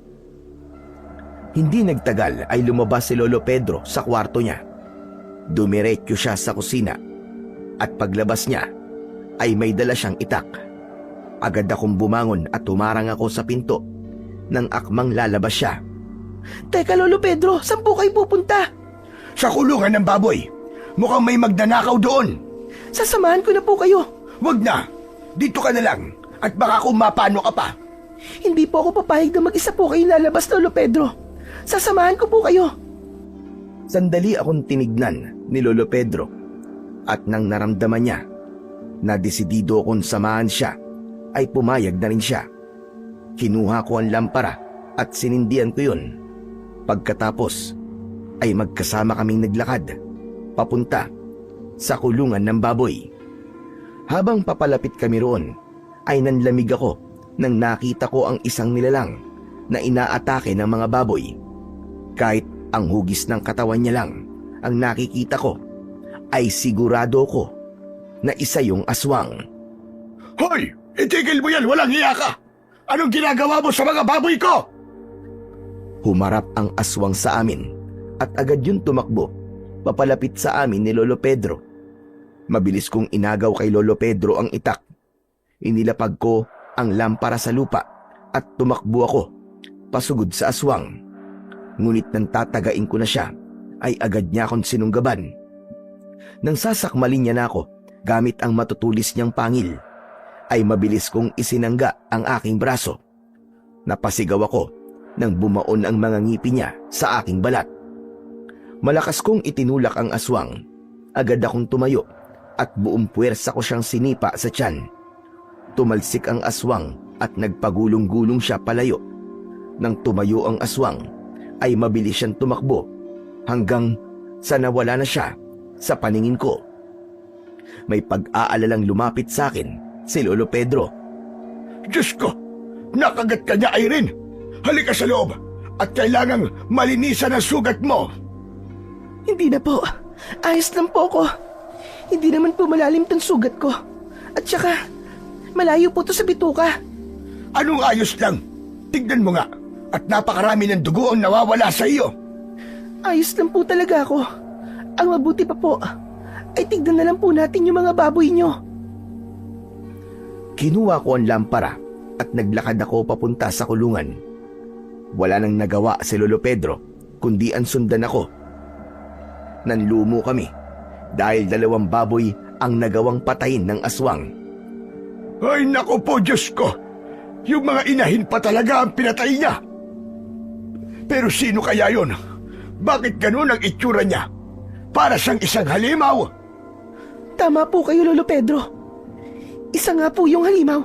Hindi nagtagal ay lumabas si Lolo Pedro sa kwarto niya. Dumiretso siya sa kusina at paglabas niya ay may dala siyang itak. Agad akong bumangon at tumarang ako sa pinto nang akmang lalabas siya. Teka, Lolo Pedro, saan po kayo pupunta? Sa kulungan ng baboy. Mukhang may magnanakaw doon. Sasamahan ko na po kayo. Wag na. Dito ka na lang. At baka kung mapano ka pa. Hindi po ako papayag na mag-isa po kayo lalabas, Lolo Pedro. Sasamahan ko po kayo. Sandali akong tinignan ni Lolo Pedro at nang naramdaman niya na desidido akong samahan siya, ay pumayag na rin siya. Kinuha ko ang lampara at sinindihan ko yun. Pagkatapos ay magkasama kaming naglakad papunta sa kulungan ng baboy. Habang papalapit kami roon ay nanlamig ako nang nakita ko ang isang nilalang na inaatake ng mga baboy. Kahit ang hugis ng katawan niya lang ang nakikita ko, ay sigurado ko na isa yung aswang. Hoy! Itigil mo yan! Walang hiya ka! Anong ginagawa mo sa mga baboy ko? Humarap ang aswang sa amin at agad yun tumakbo papalapit sa amin ni Lolo Pedro. Mabilis kong inagaw kay Lolo Pedro ang itak. Inilapag ko ang lampara sa lupa at tumakbo ako pasugod sa aswang. Ngunit nang tatagain ko na siya, ay agad niya akong sinunggaban. Nang sasakmalin niya na ako gamit ang matutulis niyang pangil, ay mabilis kong isinangga ang aking braso. Napasigaw ako nang bumaon ang mga ngipin niya sa aking balat. Malakas kong itinulak ang aswang. Agad akong tumayo at buong puwersa ko siyang sinipa sa tiyan. Tumalsik ang aswang at nagpagulong-gulong siya palayo. Nang tumayo ang aswang, ay mabilis siyang tumakbo hanggang sa nawala na siya sa paningin ko. May pag-aalalang lumapit sa akin si Lolo Pedro. Diyos ko! Nakagat ka niya, Irene! Halika sa loob at kailangang malinisan ang sugat mo! Hindi na po. Ayos lang po ako. Hindi naman po malalim tong sugat ko. At saka, malayo po to sa bituka. Anong ayos lang? Tignan mo nga at napakarami ng dugo ang nawawala sa iyo. Ayos lang po talaga ako. Ang mabuti pa po, ay tignan na lang po natin yung mga baboy nyo. Kinuha ko ang lampara at naglakad ako papunta sa kulungan. Wala nang nagawa si Lolo Pedro kundi ang sundan ako. Nanlumo kami dahil 2 baboy ang nagawang patayin ng aswang. Ay naku po, Diyos ko! Yung mga inahin pa talaga ang pinatay niya. Pero sino kaya yun? Bakit ganun ang itsura niya? Para siyang isang halimaw. Tama po kayo, Lolo Pedro. Isa nga po yung halimaw.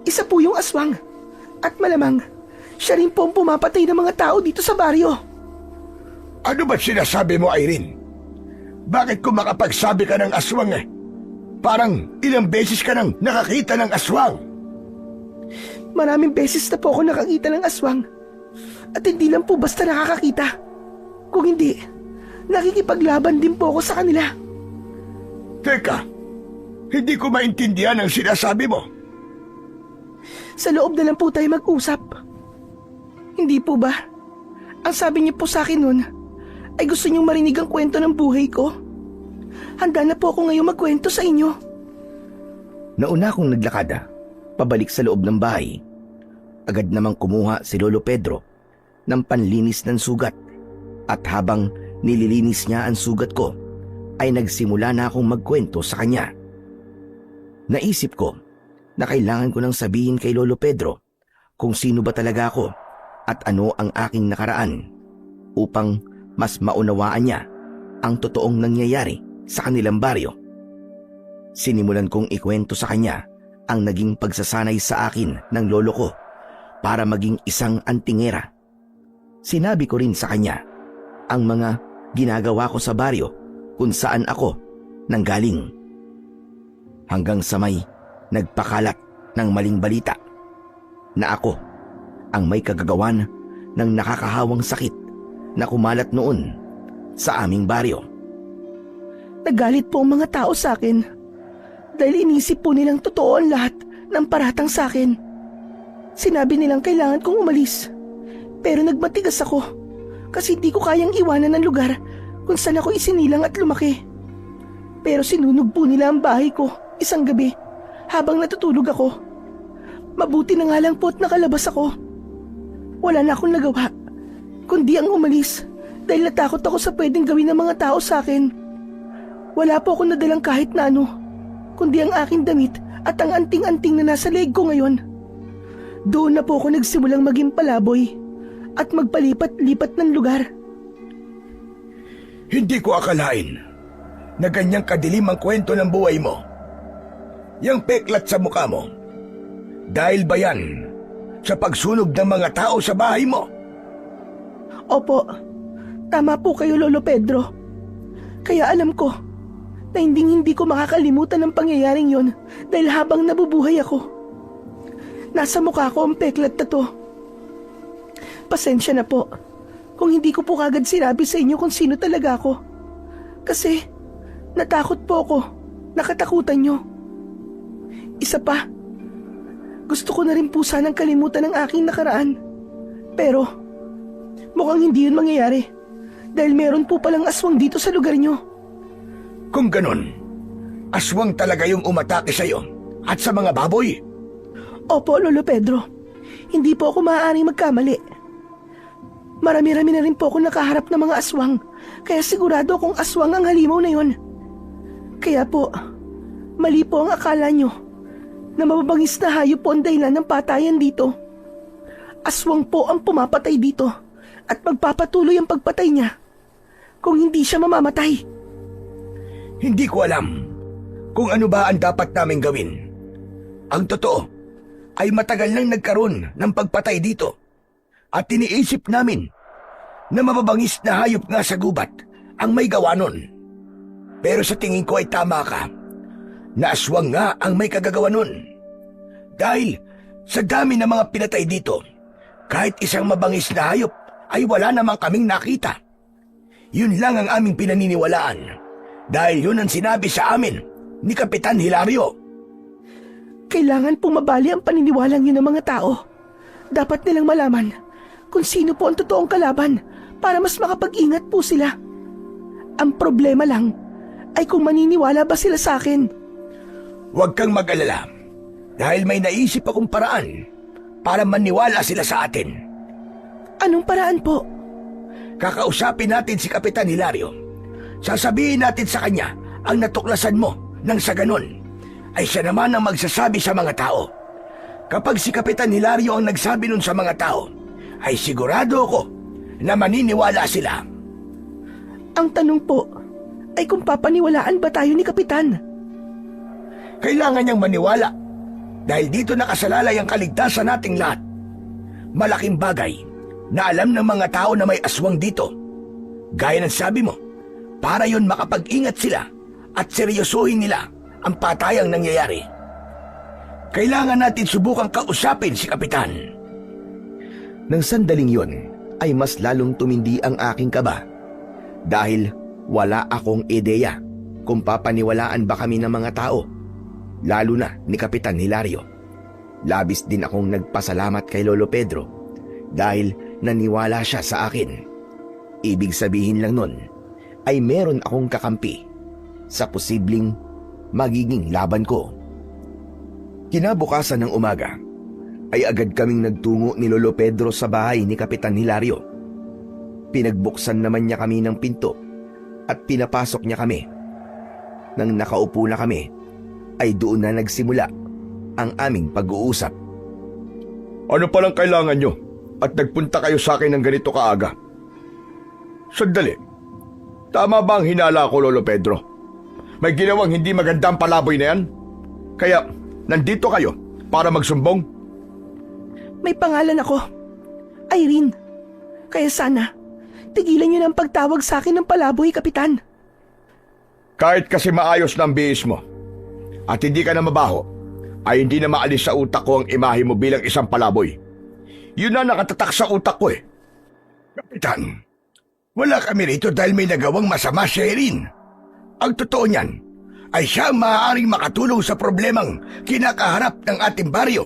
Isa po yung aswang. At malamang, siya rin po ang pumapatay ng mga tao dito sa baryo. Ano ba't sinasabi mo, Irene? Bakit kung makapagsabi ka ng aswang Parang ilang beses ka nang nakakita ng aswang. Maraming beses na po ako nakakita ng aswang. At hindi lang po basta nakakakita. Kung hindi, nakikipaglaban din po ako sa kanila. Teka, hindi ko maintindihan ang sinasabi mo. Sa loob na lang po tayo mag-usap. Hindi po ba? Ang sabi niyo po sa akin nun, ay gusto niyong marinig ang kwento ng buhay ko. Handa na po ako ngayong magkwento sa inyo. Nauna akong naglakad pabalik sa loob ng bahay. Agad namang kumuha si Lolo Pedro ng panlinis ng sugat at habang nililinis niya ang sugat ko ay nagsimula na akong magkwento sa kanya. Naisip ko na kailangan ko nang sabihin kay Lolo Pedro kung sino ba talaga ako at ano ang aking nakaraan upang mas maunawaan niya ang totoong nangyayari sa kanilang baryo. Sinimulan kong ikwento sa kanya ang naging pagsasanay sa akin ng lolo ko para maging isang antingera. Sinabi ko rin sa kanya ang mga ginagawa ko sa baryo kung saan ako nanggaling. Hanggang sa may nagpakalat ng maling balita na ako ang may kagagawan ng nakakahawang sakit na kumalat noon sa aming baryo. Nagalit po ang mga tao sa akin dahil inisip po nilang totoo ang lahat ng paratang sa akin. Sinabi nilang kailangan kong umalis. Pero nagmatigas ako kasi hindi ko kayang iwanan ang lugar kung saan ako isinilang at lumaki. Pero sinunog po nila ang bahay ko isang gabi habang natutulog ako. Mabuti na nga lang po at nakalabas ako. Wala na akong nagawa kundi ang umalis dahil natakot ako sa pwedeng gawin ng mga tao sa akin. Wala po akong nadalang kahit na ano, kundi ang aking damit at ang anting-anting na nasa leeg ko ngayon. Doon na po ako nagsimulang maging palaboy at magpalipat-lipat ng lugar. Hindi ko akalain na ganyang kadilim ang kwento ng buhay mo. Yang peklat sa mukha mo, dahil ba yan sa pagsunog ng mga tao sa bahay mo? Opo, tama po kayo Lolo Pedro. Kaya alam ko na hindi ko makakalimutan ang pangyayaring yon dahil habang nabubuhay ako, nasa mukha ko ang peklat na to. Pasensya na po kung hindi ko po kagad sinabi sa inyo kung sino talaga ako. Kasi natakot po ako, nakatakutan nyo. Isa pa, gusto ko na rin po sanang kalimutan ang aking nakaraan. Pero mukhang hindi yun mangyayari dahil meron po palang aswang dito sa lugar nyo. Kung ganon, aswang talaga yung umatake sa'yo at sa mga baboy? Opo, Lolo Pedro. Hindi po ako maaaring magkamali. Marami-rami na rin po ako nakaharap ng mga aswang, kaya sigurado akong aswang ang halimaw na yon. Kaya po, mali po ang akala nyo na mababangis na hayop po ang dahilan ng patayan dito. Aswang po ang pumapatay dito at magpapatuloy ang pagpatay niya kung hindi siya mamamatay. Hindi ko alam kung ano ba ang dapat naming gawin. Ang totoo ay matagal nang nagkaroon ng pagpatay dito at iniisip namin na mababangis na hayop nga sa gubat ang may gawa nun. Pero sa tingin ko ay tama ka na aswang nga ang may kagagawa nun. Dahil sa dami ng mga pinatay dito, kahit isang mabangis na hayop ay wala namang kaming nakita. Yun lang ang aming pinaniniwalaan. Dahil yun ang sinabi sa amin ni Kapitan Hilario. Kailangan pong mabali ang paniniwalang yun ng mga tao. Dapat nilang malaman kung sino po ang totoong kalaban para mas makapag-ingat po sila. Ang problema lang ay kung maniniwala ba sila sa akin. Huwag kang mag-alala dahil may naisip akong paraan para maniwala sila sa atin. Anong paraan po? Kakausapin natin si Kapitan Hilario. Sasabihin natin sa kanya ang natuklasan mo nang sa ganon ay siya naman ang magsasabi sa mga tao. Kapag si Kapitan Hilario ang nagsabi nun sa mga tao, ay sigurado ako na maniniwala sila. Ang tanong po ay kung papaniwalaan ba tayo ni Kapitan? Kailangan niyang maniwala dahil dito nakasalalay ang kaligtasan nating lahat. Malaking bagay na alam ng mga tao na may aswang dito. Gaya ng sabi mo, para yon makapag-ingat sila at seryosohin nila ang patayang nangyayari. Kailangan natin subukang kausapin si Kapitan. Nang sandaling yon ay mas lalong tumindi ang aking kaba dahil wala akong ideya kung papaniwalaan ba kami ng mga tao, lalo na ni Kapitan Hilario. Labis din akong nagpasalamat kay Lolo Pedro dahil naniwala siya sa akin. Ibig sabihin lang nun ay meron akong kakampi sa posibleng magiging laban ko. Kinabukasan ng umaga ay agad kaming nagtungo ni Lolo Pedro sa bahay ni Kapitan Hilario. Pinagbuksan naman niya kami ng pinto at pinapasok niya kami. Nang nakaupo na kami ay doon na nagsimula ang aming pag-uusap. Ano palang kailangan nyo at nagpunta kayo sa akin ng ganito kaaga? Sandali, tama ba ang hinala ko, Lolo Pedro? May ginawang hindi magandang palaboy na yan? Kaya nandito kayo para magsumbong? May pangalan ako. Irene. Kaya sana, tigilan niyo na ang pagtawag sa akin ng palaboy, Kapitan. Kahit kasi maayos na ang bihis mo at hindi ka na mabaho, ay hindi na maalis sa utak ko ang imahe mo bilang isang palaboy. Yun na nakatatak sa utak ko eh. Kapitan, wala kami rito dahil may nagawang masama si Irene. Ang totoo niyan ay siya ang maaaring makatulong sa problemang kinakaharap ng ating baryo.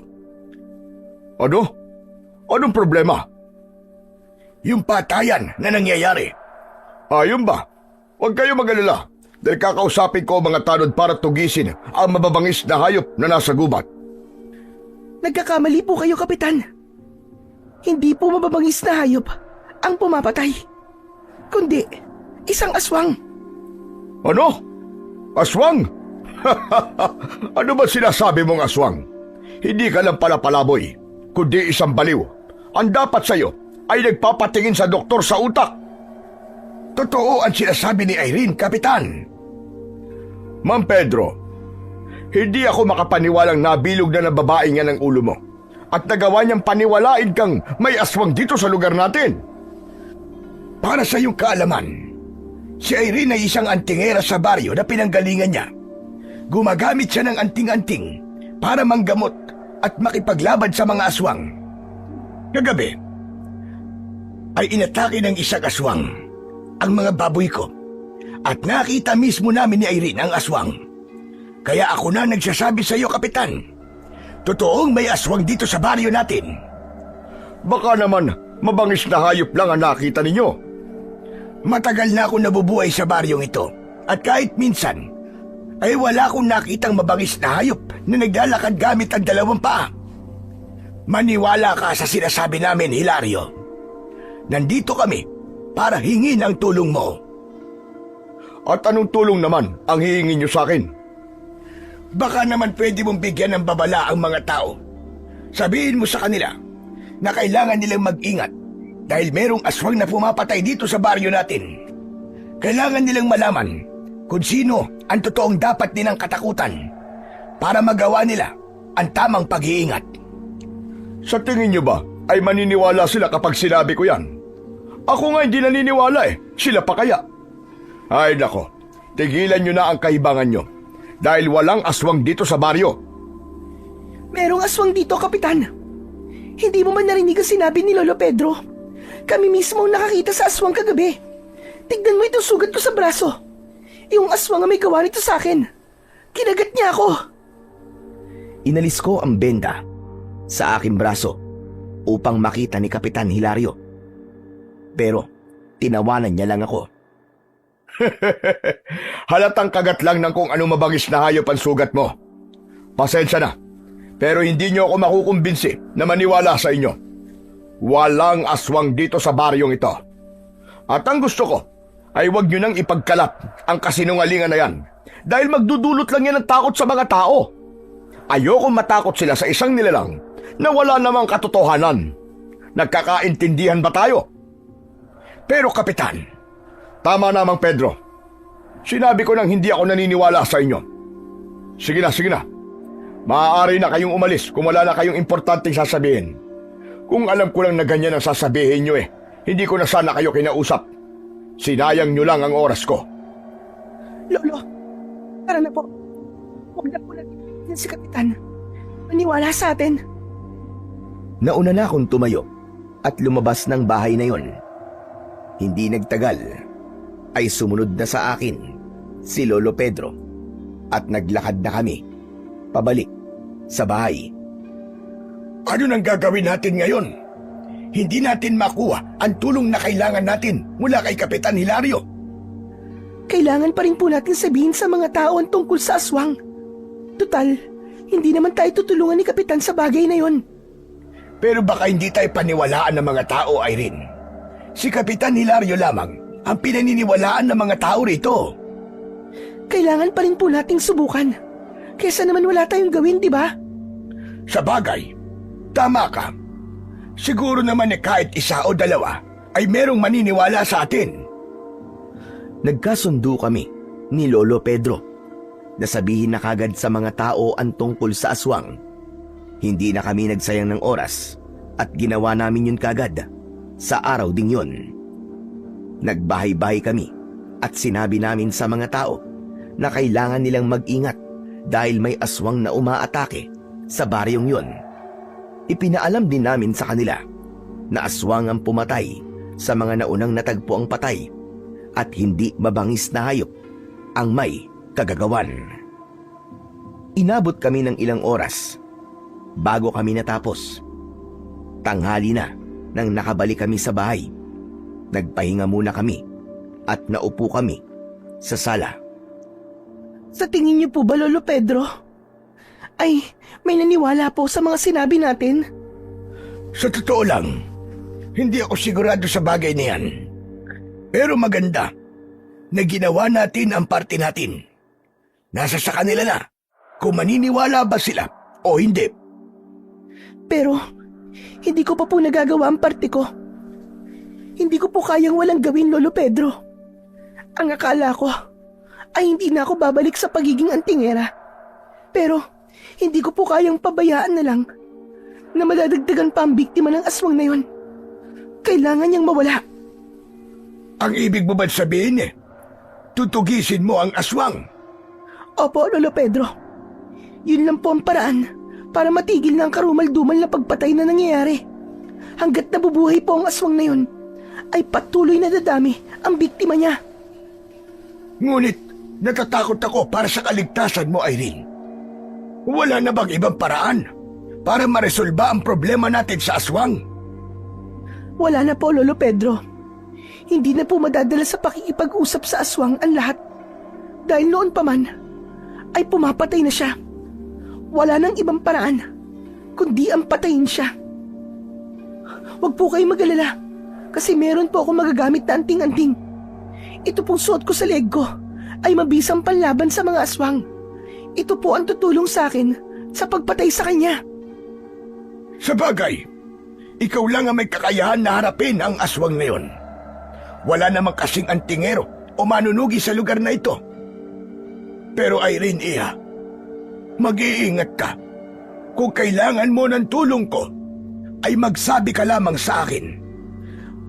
Ano? Anong problema? Yung patayan na nangyayari. Yun ba? Huwag kayo mag-alala dahil kakausapin ko ang mga tanod para tugisin ang mababangis na hayop na nasa gubat. Nagkakamali po kayo, Kapitan. Hindi po mababangis na hayop ang pumapatay, kundi isang aswang. Ano? Aswang? Ano ba sinasabi mong aswang? Hindi ka lang pala palaboy, kundi isang baliw. Ang dapat sa'yo ay nagpapatingin sa doktor sa utak. Totoo ang sinasabi ni Irene, Kapitan. Ma'am Pedro, hindi ako makapaniwalang nabilog na ng babae niya ng ulo mo at nagawa niyang paniwalain kang may aswang dito sa lugar natin. Para sa iyong kaalaman, si Irene ay isang antingera sa baryo na pinanggalingan niya. Gumagamit siya ng anting-anting para manggamot at makipaglaban sa mga aswang. Kagabi, ay inatake ng isang aswang ang mga baboy ko at nakita mismo namin ni Irene ang aswang. Kaya ako na nagsasabi sa iyo, Kapitan, totoong may aswang dito sa baryo natin. Baka naman mabangis na hayop lang ang nakita ninyo. Matagal na akong nabubuhay sa baryong ito at kahit minsan ay wala akong nakitang mabangis na hayop na naglalakad gamit ang dalawang paa. Maniwala ka sa sinasabi namin, Hilario. Nandito kami para hingin ang tulong mo. At anong tulong naman ang hihingin niyo sa akin? Baka naman pwede mong bigyan ng babala ang mga tao. Sabihin mo sa kanila na kailangan nilang mag-ingat dahil merong aswang na pumapatay dito sa baryo natin. Kailangan nilang malaman kung sino ang totoong dapat nilang katakutan para magawa nila ang tamang pag-iingat. Sa tingin niyo ba ay maniniwala sila kapag sinabi ko yan? Ako nga hindi naniniwala eh. Sila pa kaya? Ay nako, tigilan niyo na ang kahibangan niyo dahil walang aswang dito sa baryo. Merong aswang dito, Kapitan. Hindi mo man narinig ang sinabi ni Lolo Pedro. Kami mismo ang nakakita sa aswang kagabi. Tignan mo itong sugat ko sa braso. Yung aswang ang may gawa nito sa akin. Kinagat niya ako. Inalis ko ang benda sa aking braso upang makita ni Kapitan Hilario. Pero tinawanan niya lang ako. Halatang kagat lang ng kung anong mabangis na hayop ang sugat mo. Pasensya na, pero hindi niyo ako makukumbinsi na maniwala sa inyo. Walang aswang dito sa baryong ito. At ang gusto ko ay huwag niyo nang ipagkalat ang kasinungalingan na yan dahil magdudulot lang yan ng takot sa mga tao. Ayokong matakot sila sa isang nilalang na wala namang katotohanan. Nagkakaintindihan ba tayo? Pero Kapitan, tama namang Pedro. Sinabi ko nang hindi ako naniniwala sa inyo. Sige na. Maaari na kayong umalis kung wala na kayong importanteng sasabihin. Kung alam ko lang na ganyan ang sasabihin nyo hindi ko na sana kayo kinausap. Sinayang nyo lang ang oras ko. Lolo, tara na po. Huwag na po natin si Kapitan. Maniwala sa atin. Nauna na akong tumayo at lumabas ng bahay na yon. Hindi nagtagal ay sumunod na sa akin si Lolo Pedro at naglakad na kami pabalik sa bahay. Ano nang gagawin natin ngayon? Hindi natin makuha ang tulong na kailangan natin mula kay Kapitan Hilario. Kailangan pa rin po natin sabihin sa mga tao ang tungkol sa aswang. Tutal, hindi naman tayo tutulungan ni Kapitan sa bagay na yon. Pero baka hindi tayo paniwalaan ng mga tao, Irene. Si Kapitan Hilario lamang ang pinaniniwalaan ng mga tao rito. Kailangan pa rin po nating subukan. Kesa naman wala tayong gawin, di ba? Sa bagay, tama ka. Siguro naman kahit isa o dalawa ay merong maniniwala sa atin. Nagkasundo kami ni Lolo Pedro na sabihin na kagad sa mga tao ang tungkol sa aswang. Hindi na kami nagsayang ng oras at ginawa namin yun kagad sa araw ding yun. Nagbahay-bahay kami at sinabi namin sa mga tao na kailangan nilang mag-ingat dahil may aswang na umaatake sa baryong yun. Ipinaalam din namin sa kanila na aswang ang pumatay sa mga naunang natagpo ang patay at hindi mabangis na hayop ang may kagagawan. Inabot kami ng ilang oras bago kami natapos. Tanghali na nang nakabalik kami sa bahay. Nagpahinga muna kami at naupo kami sa sala. Sa tingin niyo po ba, Lolo Pedro? Ay, may naniwala po sa mga sinabi natin? Sa totoo lang, hindi ako sigurado sa bagay na yan. Pero maganda na ginawa natin ang parte natin. Nasa sa kanila na kung maniniwala ba sila o hindi. Pero, hindi ko pa po nagagawa ang parte ko. Hindi ko po kayang walang gawin, Lolo Pedro. Ang akala ko ay hindi na ako babalik sa pagiging antingera. Pero, hindi ko po kayang pabayaan na lang na madadagdagan pa ang biktima ng aswang na yon. Kailangan niyang mawala. Ang ibig mo ba sabihin tutugisin mo ang aswang? Opo, Lolo Pedro. Yun lang po ang paraan para matigil na ang karumal-dumal na pagpatay na nangyayari. Hanggat nabubuhay po ang aswang na yun, ay patuloy na dadami ang biktima niya. Ngunit natatakot ako para sa kaligtasan mo, Irene. Wala na bang ibang paraan para maresolba ang problema natin sa aswang? Wala na po, Lolo Pedro. Hindi na po madadala sa pakikipag-usap sa aswang ang lahat. Dahil noon pa man, ay pumapatay na siya. Wala nang ibang paraan, kundi ang patayin siya. Huwag po kayong mag-alala, kasi meron po ako magagamit na anting-anting. Ito pong suot ko sa leg ko ay mabisang panlaban sa mga aswang. Ito po ang tutulong sa akin sa pagpatay sa kanya. Sa bagay, ikaw lang ang may kakayahan na harapin ang aswang na yon. Wala namang kasing antingero o manunugi sa lugar na ito. Pero Irene, Iha, mag-iingat ka. Kung kailangan mo ng tulong ko, ay magsabi ka lamang sa akin.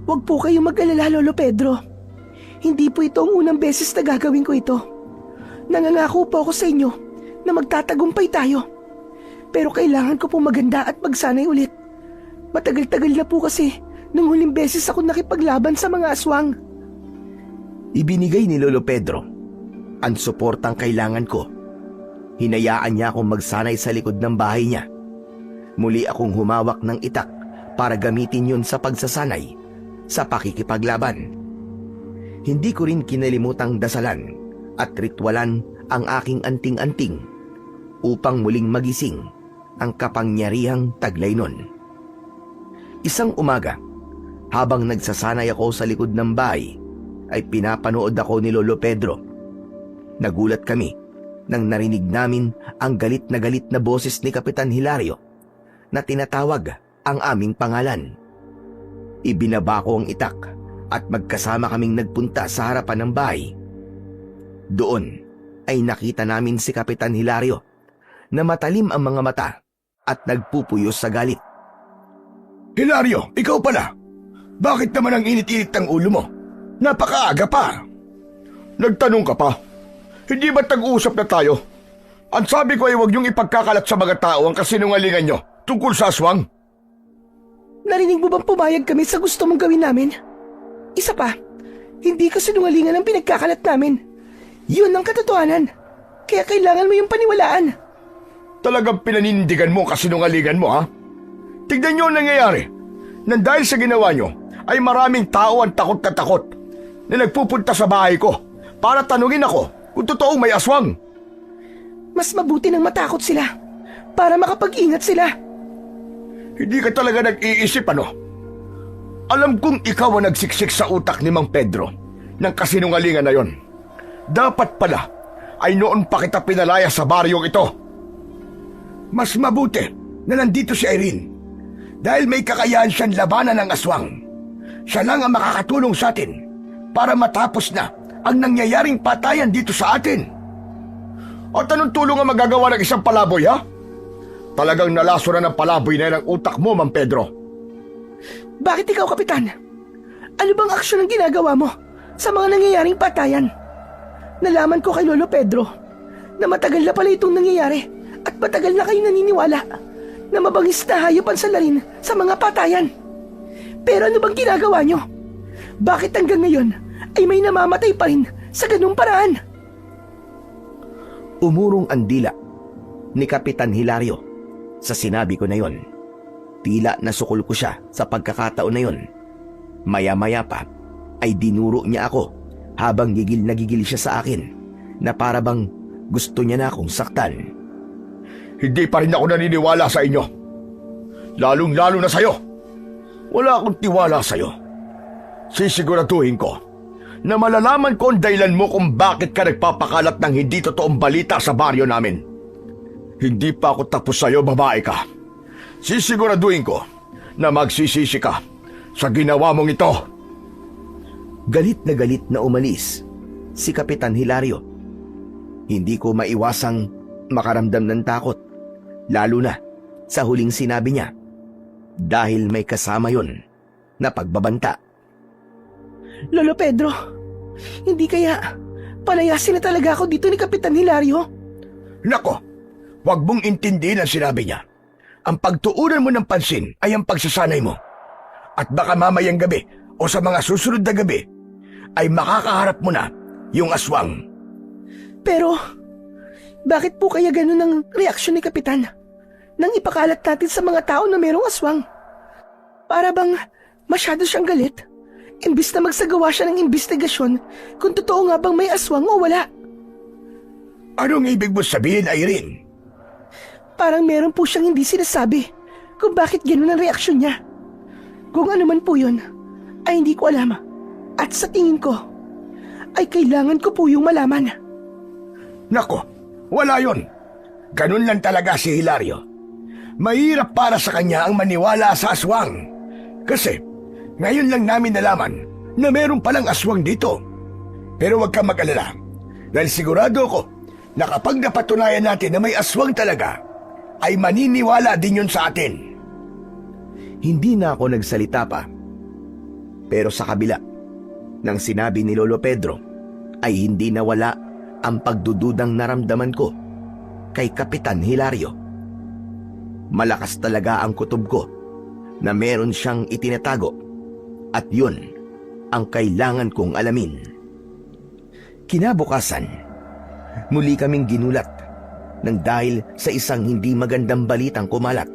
Huwag po kayong mag-alala, Lolo Pedro. Hindi po ito ang unang beses na gagawin ko ito. Nangangako po ako sa inyo na magtatagumpay tayo. Pero kailangan ko pong maganda at magsanay ulit. Matagal-tagal na po kasi nung huling beses ako nakipaglaban sa mga aswang. Ibinigay ni Lolo Pedro ang suportang kailangan ko. Hinayaan niya akong magsanay sa likod ng bahay niya. Muli akong humawak ng itak para gamitin yun sa pagsasanay sa pakikipaglaban. Hindi ko rin kinalimutang dasalan at ritwalan ang aking anting-anting upang muling magising ang kapangyarihang taglay nun. Isang umaga, habang nagsasanay ako sa likod ng bahay, ay pinapanood ako ni Lolo Pedro. Nagulat kami nang narinig namin ang galit na boses ni Kapitan Hilario na tinatawag ang aming pangalan. Ibinaba ko ang itak at magkasama kaming nagpunta sa harapan ng bahay. Doon ay nakita namin si Kapitan Hilario na matalim ang mga mata at nagpupuyos sa galit. Hilario, ikaw pala. Bakit naman ang init-init ng ulo mo? Napakaaga pa. Nagtanong ka pa. Hindi ba tag-uusap na tayo? Ang sabi ko ay huwag niyong ipagkakalat sa mga tao ang kasinungalingan niyo tungkol sa aswang. Narinig mo bang pumayag kami sa gusto mong gawin namin? Isa pa, hindi kasinungalingan ang pinagkakalat namin. Yun ang katotohanan. Kaya kailangan mo yung paniwalaan. Talagang pinanindigan mo ang kasinungalingan mo, ha? Tignan niyo ang nangyayari. Nang dahil sa ginawa niyo, ay maraming tao ang takot na takot na nagpupunta sa bahay ko para tanungin ako kung totoong may aswang. Mas mabuti nang matakot sila para makapag-ingat sila. Hindi ka talaga nag-iisip, ano? Alam kong ikaw ang nagsiksik sa utak ni Mang Pedro ng kasinungalingan na yon. Dapat pala ay noon pa kita pinalaya sa baryong ito. Mas mabuti na nandito si Irene dahil may kakayahan siyang labanan ng aswang. Siya lang ang makakatulong sa atin para matapos na ang nangyayaring patayan dito sa atin. At anong tulong ang magagawa ng isang palaboy, ha? Talagang nalaso na ng palaboy na yan ang utak mo, Mang Pedro. Bakit ikaw, Kapitan? Ano bang aksyon ang ginagawa mo sa mga nangyayaring patayan? Nalaman ko kay Lolo Pedro na matagal na pala itong nangyayari at matagal na kayo naniniwala na mabangis na hayop ang salarin sa mga patayan. Pero ano bang ginagawa nyo? Bakit hanggang ngayon ay may namamatay pa rin sa ganung paraan? Umurong ang dila ni Kapitan Hilario sa sinabi ko na yon. Tila nasukol ko siya sa pagkakataon na yon. Maya-maya pa ay dinuro niya ako habang gigil na gigil siya sa akin na para bang gusto niya na akong saktan. Hindi pa rin ako naniniwala sa inyo. Lalong-lalo na sa'yo. Wala akong tiwala sa'yo. Sisiguraduhin ko na malalaman ko ang dahilan mo kung bakit ka nagpapakalat ng hindi totoong balita sa baryo namin. Hindi pa ako tapos sa'yo, babae ka. Sisiguraduhin ko na magsisisi ka sa ginawa mong ito. Galit na umalis si Kapitan Hilario. Hindi ko maiwasang makaramdam ng takot, lalo na sa huling sinabi niya, dahil may kasama yon na pagbabanta. Lolo Pedro, hindi kaya palayasin na talaga ako dito ni Kapitan Hilario? Nako, wag mong intindihin ang sinabi niya. Ang pagtuunan mo ng pansin ay ang pagsasanay mo. At baka mamayang gabi o sa mga susunod na gabi ay makakaharap mo na yung aswang. Pero, bakit po kaya ganun ang reaksyon ni Kapitan nang ipakalat natin sa mga tao na merong aswang? Para bang masyado siyang galit, imbis na magsagawa siya ng investigasyon kung totoo nga bang may aswang o wala. Anong ibig mo sabihin, Irene? Parang meron po siyang hindi sinasabi kung bakit ganun ang reaksyon niya. Kung ano man po yun, ay hindi ko alam. At sa tingin ko, ay kailangan ko po yung malaman. Nako, wala yon. Ganun lang talaga si Hilario. Mahirap para sa kanya ang maniwala sa aswang. Kasi, ngayon lang namin nalaman na meron palang aswang dito. Pero huwag kang mag-alala. Dahil sigurado ko na kapag napatunayan natin na may aswang talaga, ay maniniwala din yun sa atin. Hindi na ako nagsalita pa. Pero sa kabila ng sinabi ni Lolo Pedro, ay hindi nawala ang pagdududang naramdaman ko kay Kapitan Hilario. Malakas talaga ang kutob ko na meron siyang itinatago at yun ang kailangan kong alamin. Kinabukasan, muli kaming ginulat nang dahil sa isang hindi magandang balitang kumalat.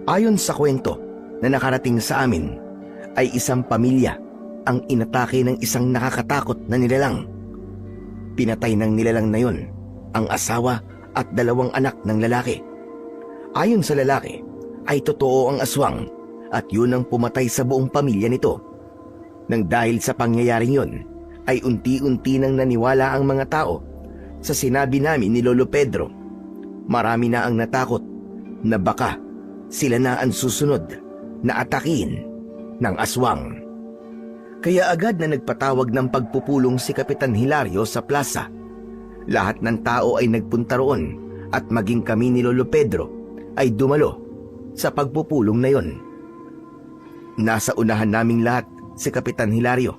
Ayon sa kwento na nakarating sa amin, ay isang pamilya ang inatake ng isang nakakatakot na nilalang. Pinatay ng nilalang na yon ang asawa at 2 anak ng lalaki. Ayon sa lalaki, ay totoo ang aswang at yun ang pumatay sa buong pamilya nito. Nang dahil sa pangyayaring yon, ay unti-unti nang naniwala ang mga tao sa sinabi namin ni Lolo Pedro. Marami na ang natakot na baka sila na ang susunod na atakin ng aswang. Kaya agad na nagpatawag ng pagpupulong si Kapitan Hilario sa plaza. Lahat ng tao ay nagpunta roon at maging kami ni Lolo Pedro ay dumalo sa pagpupulong na yon. Nasa unahan naming lahat si Kapitan Hilario.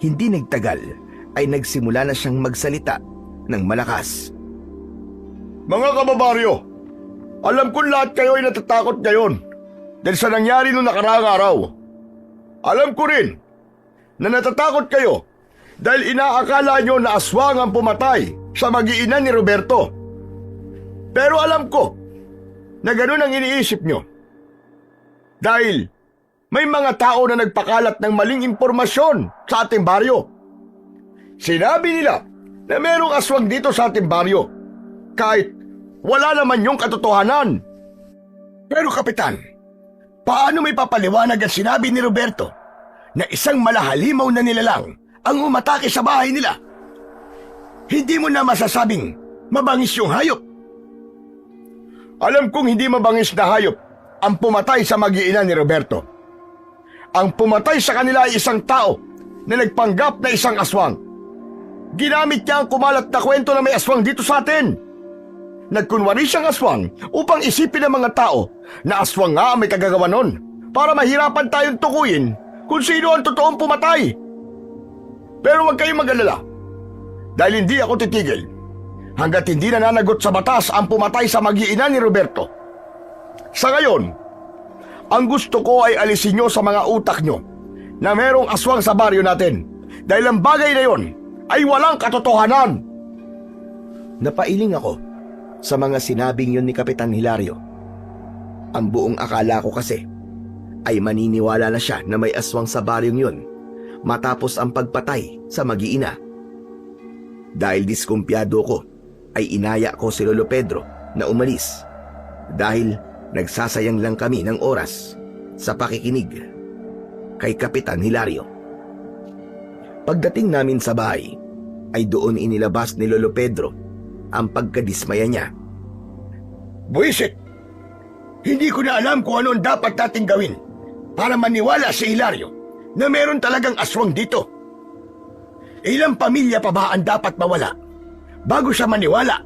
Hindi nagtagal ay nagsimula na siyang magsalita ng malakas. Mga kababaryo, alam ko lahat kayo ay natatakot ngayon dahil sa nangyari noong nakaraang araw. Alam ko rin na natatakot kayo dahil inaakala nyo na aswang ang pumatay sa mag-iina ni Roberto. Pero alam ko na ganun ang iniisip nyo. Dahil may mga tao na nagpakalat ng maling impormasyon sa ating baryo. Sinabi nila na merong aswang dito sa ating baryo, kahit wala naman yung katotohanan. Pero Kapitan, paano may papaliwanag ang sinabi ni Roberto na isang malahalimaw na nilalang ang umatake sa bahay nila? Hindi mo na masasabing mabangis yung hayop. Alam kong hindi mabangis na hayop ang pumatay sa mag-iina ni Roberto. Ang pumatay sa kanila ay isang tao na nagpanggap na isang aswang. Ginamit niya ang kumalat na kwento na may aswang dito sa atin. Nagkunwari siyang aswang upang isipin ng mga tao na aswang nga ang may kagagawa nun para mahirapan tayong tukuyin kung sino ang totoong pumatay. Pero huwag kayong mag-alala dahil hindi ako titigil hanggat hindi nananagot sa batas ang pumatay sa mag-iina ni Roberto. Sa ngayon, ang gusto ko ay alisin nyo sa mga utak nyo na merong aswang sa baryo natin dahil ang bagay na yon ay walang katotohanan. Napailing ako sa mga sinabing yun ni Kapitan Hilario. Ang buong akala ko kasi ay maniniwala na siya na may aswang sa baryong yun matapos ang pagpatay sa mag-iina. Dahil diskumpiyado ko, ay inaya ko si Lolo Pedro na umalis dahil nagsasayang lang kami ng oras sa pakikinig kay Kapitan Hilario. Pagdating namin sa bahay, ay doon inilabas ni Lolo Pedro ang pagkadismaya niya. Buisit! Hindi ko na alam kung ano ang dapat nating gawin para maniwala si Hilario na meron talagang aswang dito. Ilang pamilya pa ba ang dapat mawala bago siya maniwala?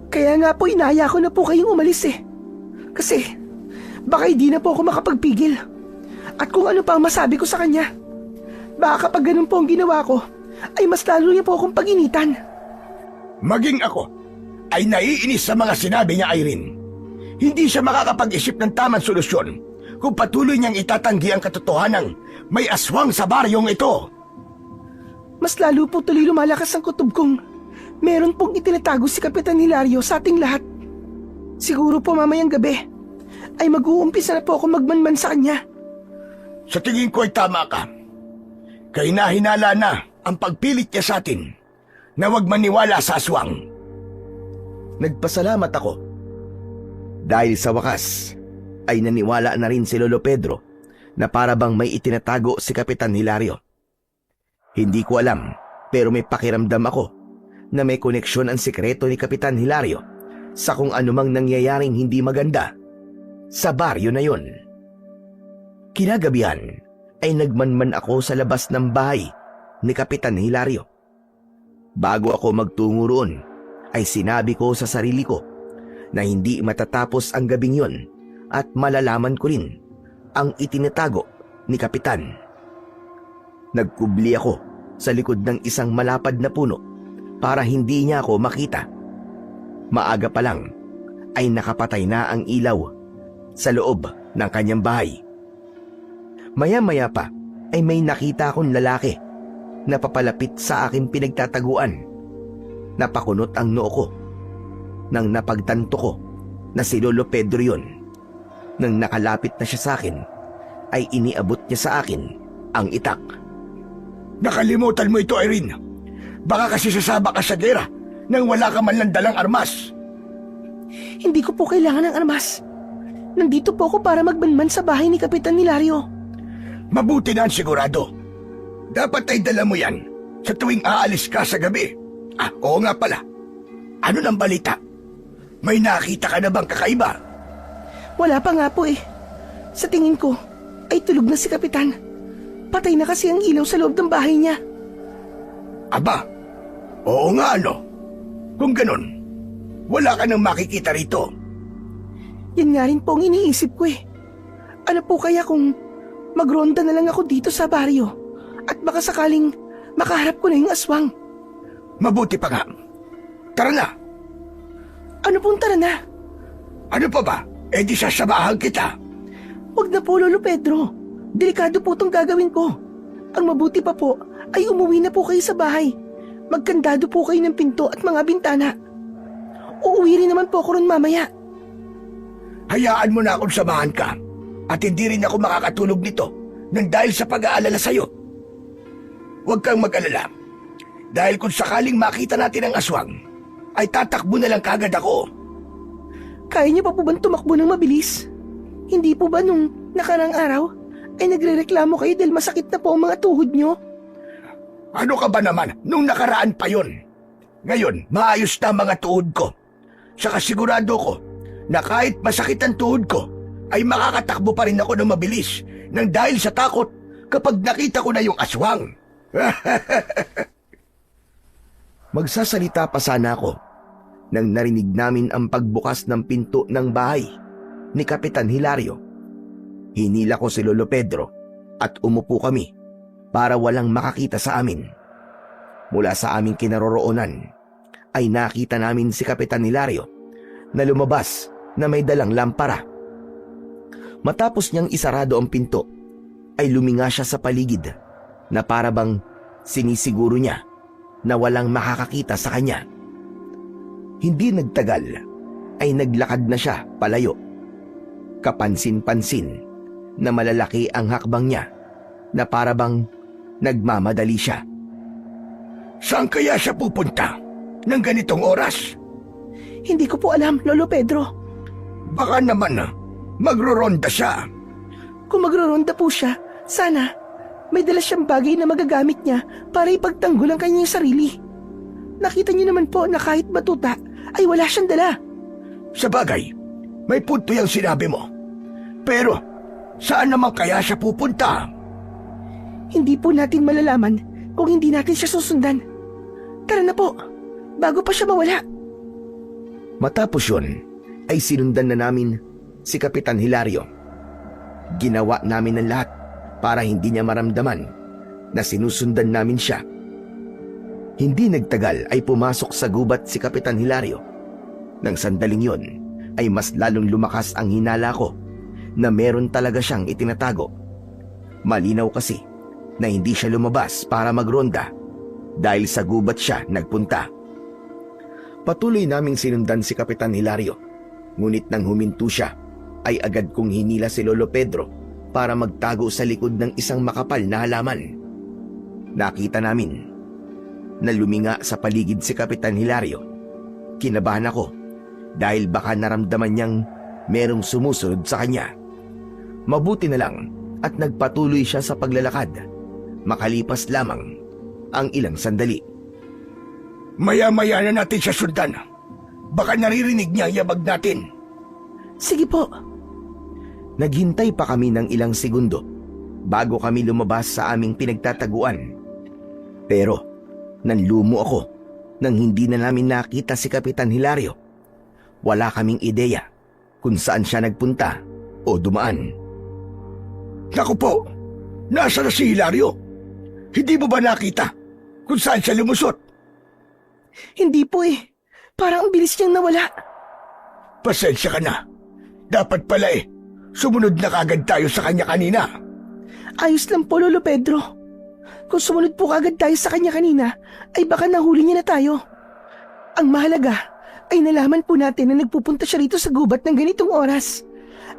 Kaya nga po inaya ko na po kayong umalis eh. Kasi baka hindi na po ako makapagpigil. At kung ano pa ang masabi ko sa kanya, baka kapag ganun po ang ginawa ko, ay mas lalo niya po akong pag-initan. Maging ako ay naiinis sa mga sinabi niya, Irene. Hindi siya makakapag-isip ng tamang solusyon kung patuloy niyang itatanggi ang katotohanang may aswang sa baryong ito. Mas lalo po tuloy lumalakas ang kutob kong meron pong itinatago si Kapitan Hilario sa ating lahat. Siguro po mamayang gabi ay mag-uumpisa na po ako magmanman sa kanya. Sa tingin ko ay tama ka. Kahinahinala na ang pagpilit niya sa atin na huwag maniwala sa aswang. Nagpasalamat ako dahil sa wakas ay naniwala na rin si Lolo Pedro na para bang may itinatago si Kapitan Hilario. Hindi ko alam pero may pakiramdam ako na may koneksyon ang sikreto ni Kapitan Hilario sa kung anumang nangyayaring hindi maganda sa baryo na yon. Kinagabihan ay nagmanman ako sa labas ng bahay ni Kapitan Hilario. Bago ako magtungo roon ay sinabi ko sa sarili ko na hindi matatapos ang gabing yon at malalaman ko rin ang itinatago ni Kapitan. Nagkubli ako sa likod ng isang malapad na puno para hindi niya ako makita. Maaga pa lang ay nakapatay na ang ilaw sa loob ng kanyang bahay. Maya-maya pa ay may nakita akong lalaki na papalapit sa aking pinagtataguan. Napakunot ang noo ko nang napagtanto ko na si Lolo Pedro yun. Nang nakalapit na siya sa akin, ay iniabot niya sa akin ang itak. Nakalimutan mo ito, Irene. Baka kasi sasaba ka sa gera nang wala ka man lang dalang armas. Hindi ko po kailangan ng armas. Nandito po ako para magmanman sa bahay ni Kapitan Hilario. Mabuti na ang sigurado. Dapat ay dala mo yan sa tuwing aalis ka sa gabi. Oo nga pala. Ano ng balita? May nakita ka na bang kakaiba? Wala pa nga po eh. Sa tingin ko, ay tulog na si Kapitan. Patay na kasi ang ilaw sa loob ng bahay niya. Aba, oo nga ano. Kung ganun, wala ka nang makikita rito. Yan nga rin po ang iniisip ko eh. Ano po kaya kung magronda na lang ako dito sa baryo at baka sakaling makaharap ko na yung aswang? Mabuti pa nga. Tara na. Ano pong tara na? Ano pa ba? Eh di sasamahan kita. Huwag na po, Lolo Pedro. Delikado po itong gagawin ko. Ang mabuti pa po ay umuwi na po kayo sa bahay. Magkandado po kayo ng pinto at mga bintana. Uuwi rin naman po ako ron mamaya. Hayaan mo na akong samahan ka. At hindi rin ako makakatulog nito nang dahil sa pag-aalala sa'yo. Huwag kang mag-alala. Dahil kung sakaling makita natin ang aswang, ay tatakbo na lang kagad ako. Kaya niyo pa po bang tumakbo ng mabilis? Hindi po ba nung nakarang araw ay nagrereklamo kayo dahil masakit na po ang mga tuhod niyo? Ano ka ba naman? Nung nakaraan pa yon. Ngayon, maayos na ang mga tuhod ko. Saka sigurado ko na kahit masakit ang tuhod ko, ay makakatakbo pa rin ako ng mabilis nang dahil sa takot kapag nakita ko na yung aswang. Magsasalita pa sana ako nang narinig namin ang pagbukas ng pinto ng bahay ni Kapitan Hilario. Hinila ko si Lolo Pedro at umupo kami para walang makakita sa amin. Mula sa aming kinaroroonan ay nakita namin si Kapitan Hilario na lumabas na may dalang lampara. Matapos niyang isarado ang pinto ay luminga siya sa paligid na para bang sinisiguro niya na walang makakakita sa kanya. Hindi nagtagal ay naglakad na siya palayo. Kapansin-pansin na malalaki ang hakbang niya na para bang nagmamadali siya. Saan kaya siya pupunta ng ganitong oras? Hindi ko po alam, Lolo Pedro. Baka naman magroronda siya. Kung magroronda po siya, sana may dala siyang bagay na magagamit niya para ipagtanggol ang kanyang sarili. Nakita niyo naman po na kahit batuta ay wala siyang dala. Sa bagay, may punto yung sinabi mo. Pero, saan naman kaya siya pupunta? Hindi po natin malalaman kung hindi natin siya susundan. Tara na po, bago pa siya mawala. Matapos yun, ay sinundan na namin si Kapitan Hilario. Ginawa namin ang lahat para hindi niya maramdaman na sinusundan namin siya. Hindi nagtagal ay pumasok sa gubat si Kapitan Hilario. Nang sandaling yon ay mas lalong lumakas ang hinala ko na meron talaga siyang itinatago. Malinaw kasi na hindi siya lumabas para magronda dahil sa gubat siya nagpunta. Patuloy naming sinundan si Kapitan Hilario, ngunit nang huminto siya ay agad kong hinila si Lolo Pedro para magtago sa likod ng isang makapal na halaman. Nakita namin na luminga sa paligid si Kapitan Hilario. Kinabahan ako dahil baka naramdaman niyang merong sumusunod sa kanya. Mabuti na lang at nagpatuloy siya sa paglalakad. Makalipas lamang ang ilang sandali. Maya-maya na natin siya sundan. Baka naririnig niya ang yabag natin. Sige po. Naghintay pa kami ng ilang segundo bago kami lumabas sa aming pinagtataguan. Pero nanlumo ako nang hindi na namin nakita si Kapitan Hilario. Wala kaming ideya kung saan siya nagpunta o dumaan. Naku po, nasa na si Hilario? Hindi mo ba nakita kung saan siya lumusot? Hindi po eh. Parang ang bilis niyang nawala. Pasensya ka na. Dapat pala sumunod na kagad tayo sa kanya kanina. Ayos lang po, Lolo Pedro. Kung sumunod po kagad tayo sa kanya kanina, ay baka nahuli niya na tayo. Ang mahalaga ay nalaman po natin na nagpupunta siya rito sa gubat ng ganitong oras.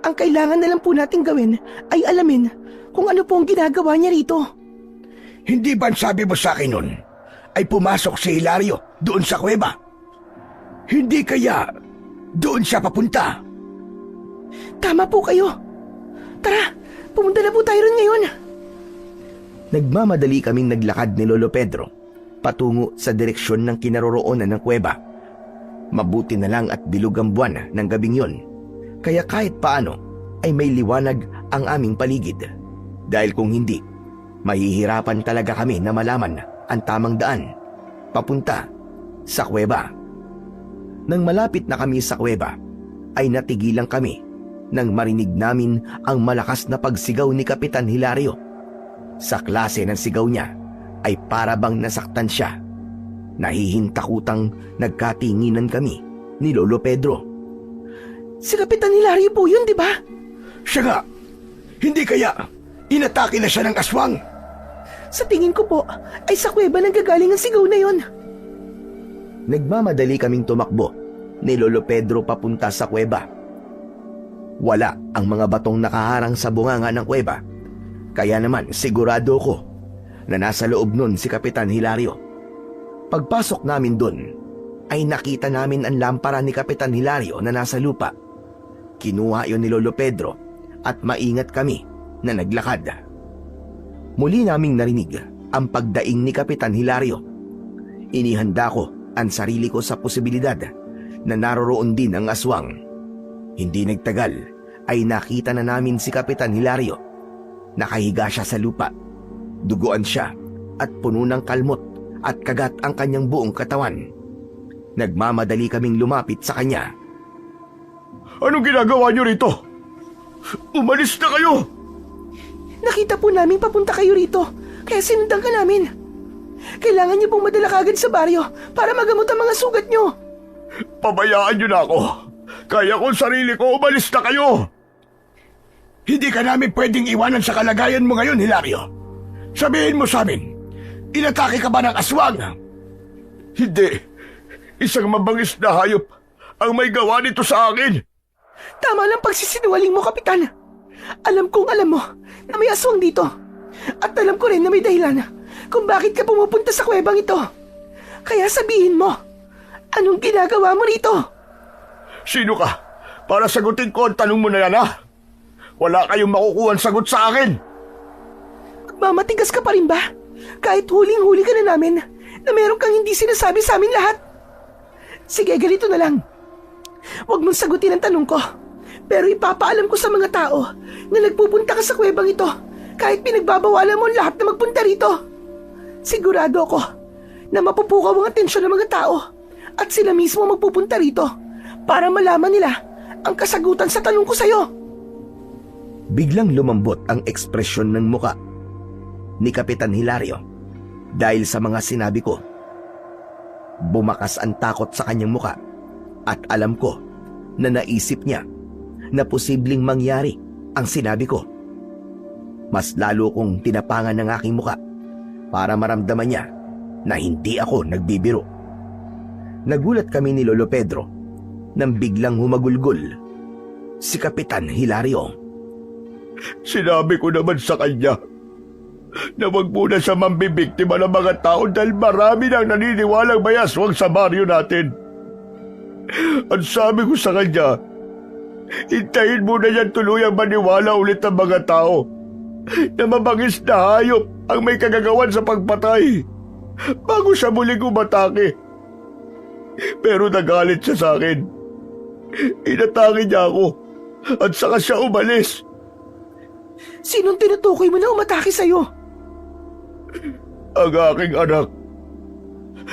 Ang kailangan na lang po natin gawin ay alamin kung ano po ang ginagawa niya rito. Hindi ba sabi mo sa akin nun ay pumasok si Hilario doon sa kuweba? Hindi kaya doon siya papunta? Tama po kayo. Tara, pumunta na po tayo ron ngayon. Nagmamadali kaming naglakad ni Lolo Pedro patungo sa direksyon ng kinaroroonan ng kuweba. Mabuti na lang at bilog ang buwan ng gabing yon, kaya kahit paano ay may liwanag ang aming paligid. Dahil kung hindi, mahihirapan talaga kami na malaman ang tamang daan papunta sa kuweba. Nang malapit na kami sa kuweba, ay natigilan kami nang marinig namin ang malakas na pagsigaw ni Kapitan Hilario. Sa klase ng sigaw niya ay para bang nasaktan siya. Nahihintakutang nagkatinginan kami ni Lolo Pedro. Si Kapitan Hilario po yun, di ba? Siya nga, hindi kaya inatake na siya ng aswang? Sa tingin ko po, ay sa kuweba nang gagaling ang sigaw na yon. Nagmamadali kaming tumakbo ni Lolo Pedro papunta sa kuweba. Wala ang mga batong nakaharang sa bunganga ng kuweba, kaya naman sigurado ko na nasa loob nun si Kapitan Hilario. Pagpasok namin dun, ay nakita namin ang lampara ni Kapitan Hilario na nasa lupa. Kinuha yon ni Lolo Pedro at maingat kami na naglakad. Muli naming narinig ang pagdaing ni Kapitan Hilario. Inihanda ko ang sarili ko sa posibilidad na naroroon din ang aswang. Hindi nagtagal ay nakita na namin si Kapitan Hilario. Nakahiga siya sa lupa. Duguan siya at puno ng kalmot at kagat ang kanyang buong katawan. Nagmamadali kaming lumapit sa kanya. Anong ginagawa niyo rito? Umalis na kayo! Nakita po namin papunta kayo rito, kaya sinundan ka namin. Kailangan niyo pong madala kagad sa baryo para magamot ang mga sugat niyo. Pabayaan niyo na ako. Kaya kong sarili ko, umalis na kayo! Hindi ka namin pwedeng iwanan sa kalagayan mo ngayon, Hilario. Sabihin mo sa amin, inatake ka ba ng aswang? Hindi. Isang mabangis na hayop ang may gawa nito sa akin. Tama lang pagsisinungaling mo, Kapitan. Alam kong alam mo na may aswang dito. At alam ko rin na may dahilan kung bakit ka pumupunta sa kuwebang ito. Kaya sabihin mo, anong ginagawa mo rito? Sino ka? Para sagutin ko ang tanong mo na yan, ha? Wala kayong makukuha sagot sa akin. Magmamatigas ka pa rin ba? Kahit huling-huli ka na namin na meron kang hindi sinasabi sa amin lahat. Sige, ganito na lang. Huwag mong sagutin ang tanong ko. Pero ipapaalam ko sa mga tao na nagpupunta ka sa kuwebang ito kahit pinagbabawalan mo lahat na magpunta rito. Sigurado ako na mapupukaw ang atensyon ng mga tao at sila mismo magpupunta rito para malaman nila ang kasagutan sa tanong ko sa'yo. Biglang lumambot ang ekspresyon ng muka ni Kapitan Hilario dahil sa mga sinabi ko. Bumakas ang takot sa kanyang muka at alam ko na naisip niya na posibleng mangyari ang sinabi ko. Mas lalo kong tinapangan ng aking muka para maramdaman niya na hindi ako nagbibiro. Nagulat kami ni Lolo Pedro nang biglang humagulgol si Kapitan Hilario. Sinabi ko naman sa kanya na wag muna siya mambibiktima ng mga tao dahil marami nang naniniwalang may aswang sa baryo natin. At sabi ko sa kanya, hintayin muna niyan tuluyang maniwala ulit ang mga tao na mabangis na hayop ang may kagagawan sa pagpatay bago siya muling umatake. Pero nagalit siya sa akin. Inatake niya ako at saka siya umalis. Sinong tinutukoy mo na umatake sa'yo? Ang aking anak,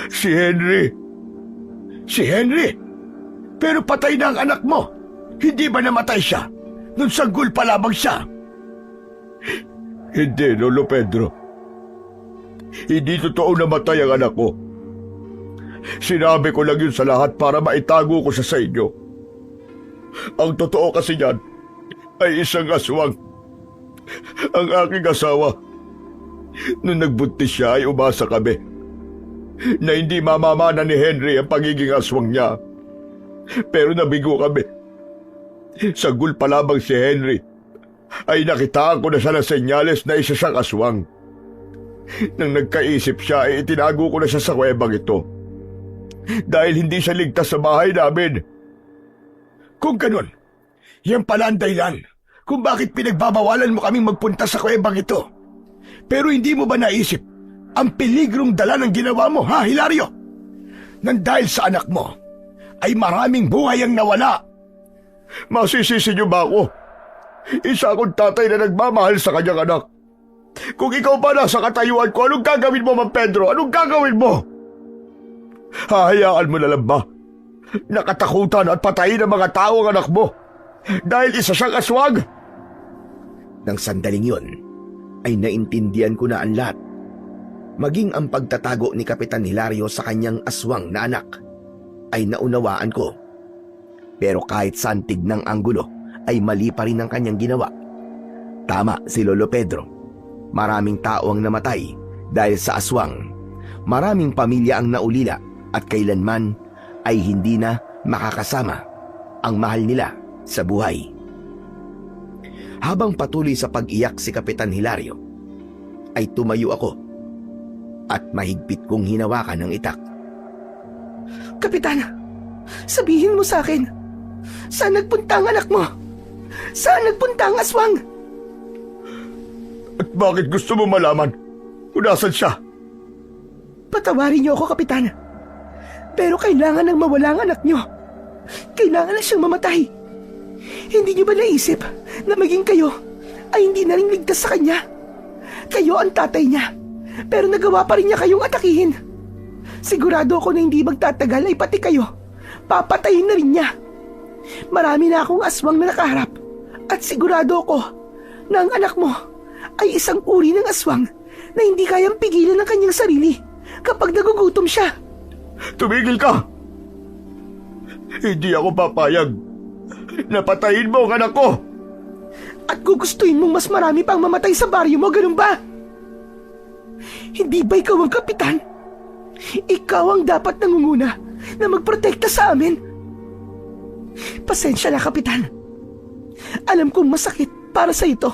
si Henry. Si Henry? Pero patay na ang anak mo. Hindi ba namatay siya nung sanggol pa lamang siya? Hindi, Lolo Pedro. Hindi totoo namatay ang anak ko. Sinabi ko lang yun sa lahat para maitago ko siya sa inyo. Ang totoo kasi niyan ay isang aswang. Ang aking asawa, nung nagbuntis siya ay umasa kami na hindi mamamana ni Henry ang pagiging aswang niya. Pero nabigo kami. Sanggol pa lamang si Henry ay nakitaan ko na siya ng senyales na isa siyang aswang. Nang nagkaisip siya ay itinago ko na siya sa kuwebang ito dahil hindi siya ligtas sa bahay namin. Kung ganun, yan pala ang dahilan kung bakit pinagbabawalan mo kaming magpunta sa kuwebang ito. Pero hindi mo ba naisip ang peligrong dala ng ginawa mo, ha, Hilario? Nang dahil sa anak mo, ay maraming buhay ang nawala. Masisisi niyo ba ako? Isa akong tatay na nagmamahal sa kanyang anak. Kung ikaw pa nasa katayuan ko, anong gagawin mo, Mang Pedro? Anong gagawin mo? Hahayaan mo na lang ba? Nakatakutan at patayin ng mga tao ang anak mo dahil isa siyang aswang? Nang sandaling yun, ay naintindihan ko na ang lahat. Maging ang pagtatago ni Kapitan Hilario sa kanyang aswang na anak ay naunawaan ko Pero kahit santig ng anggulo ay mali pa rin ang kanyang ginawa. Tama si Lolo Pedro. Maraming tao ang namatay dahil sa aswang. Maraming pamilya ang naulila at kailanman ay hindi na makakasama ang mahal nila sa buhay. Habang patuloy sa pag-iyak si Kapitan Hilario, ay tumayo ako at mahigpit kong hinawakan ang itak. Kapitan, sabihin mo sa akin, saan nagpunta ang anak mo? Saan nagpunta ang aswang? At bakit gusto mo malaman kung nasan siya? Patawarin niyo ako, Kapitan. Pero kailangan nang mawala ang anak niyo. Kailangan na siyang mamatay. Hindi niyo ba naisip na maging kayo ay hindi na rin ligtas sa kanya? Kayo ang tatay niya, pero nagawa pa rin niya kayong atakihin. Sigurado ako na hindi magtatagal ay pati kayo papatayin na rin niya. Marami na akong aswang na nakaharap at sigurado ako na ang anak mo ay isang uri ng aswang na hindi kayang pigilan ng kanyang sarili kapag nagugutom siya. Tumigil ka! Hindi ako papayag. Napatayin mo ang anak ko! At gugustuhin mong mas marami pang mamatay sa baryo mo, ganun ba? Hindi ba ikaw ang kapitan? Ikaw ang dapat nangunguna na magprotekta sa amin. Pasensya na, Kapitan. Alam kong masakit para sa ito.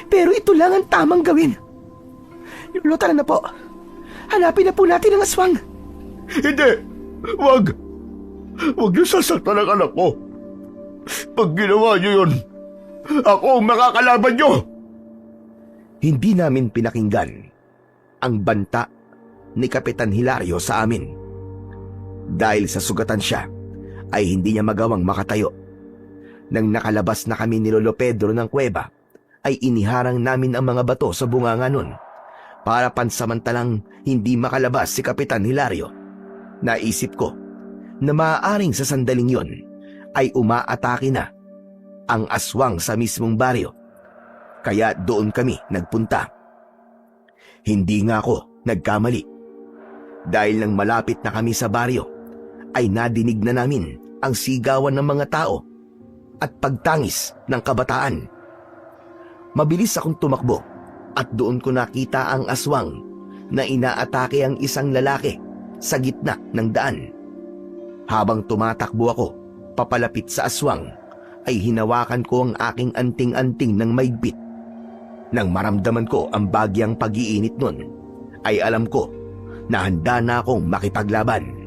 Pero ito lang ang tamang gawin. Lolo, tara na po. Hanapin na po natin ang aswang. Hindi! Wag! Wag niyo sasaktan ang anak ko. Pag ginawa niyo yun, ako ang makakalaban niyo! Hindi namin pinakinggan ang banta ni Kapitan Hilario sa amin. Dahil sa sugatan siya, ay hindi niya magawang makatayo. Nang nakalabas na kami ni Lolo Pedro ng kuweba, ay iniharang namin ang mga bato sa bunganga nun para pansamantalang hindi makalabas si Kapitan Hilario. Naisip ko na maaaring sa sandaling yon ay umaatake na ang aswang sa mismong baryo. Kaya doon kami nagpunta. Hindi nga ako nagkamali. Dahil nang malapit na kami sa baryo, ay nadinig na namin ang sigawan ng mga tao at pagtangis ng kabataan. Mabilis akong tumakbo at doon ko nakita ang aswang na inaatake ang isang lalaki sa gitna ng daan. Habang tumatakbo ako papalapit sa aswang, ay hinawakan ko ang aking anting-anting ng maigpit. Nang maramdaman ko ang bagyang pag-iinit nun, ay alam ko na handa na akong makipaglaban.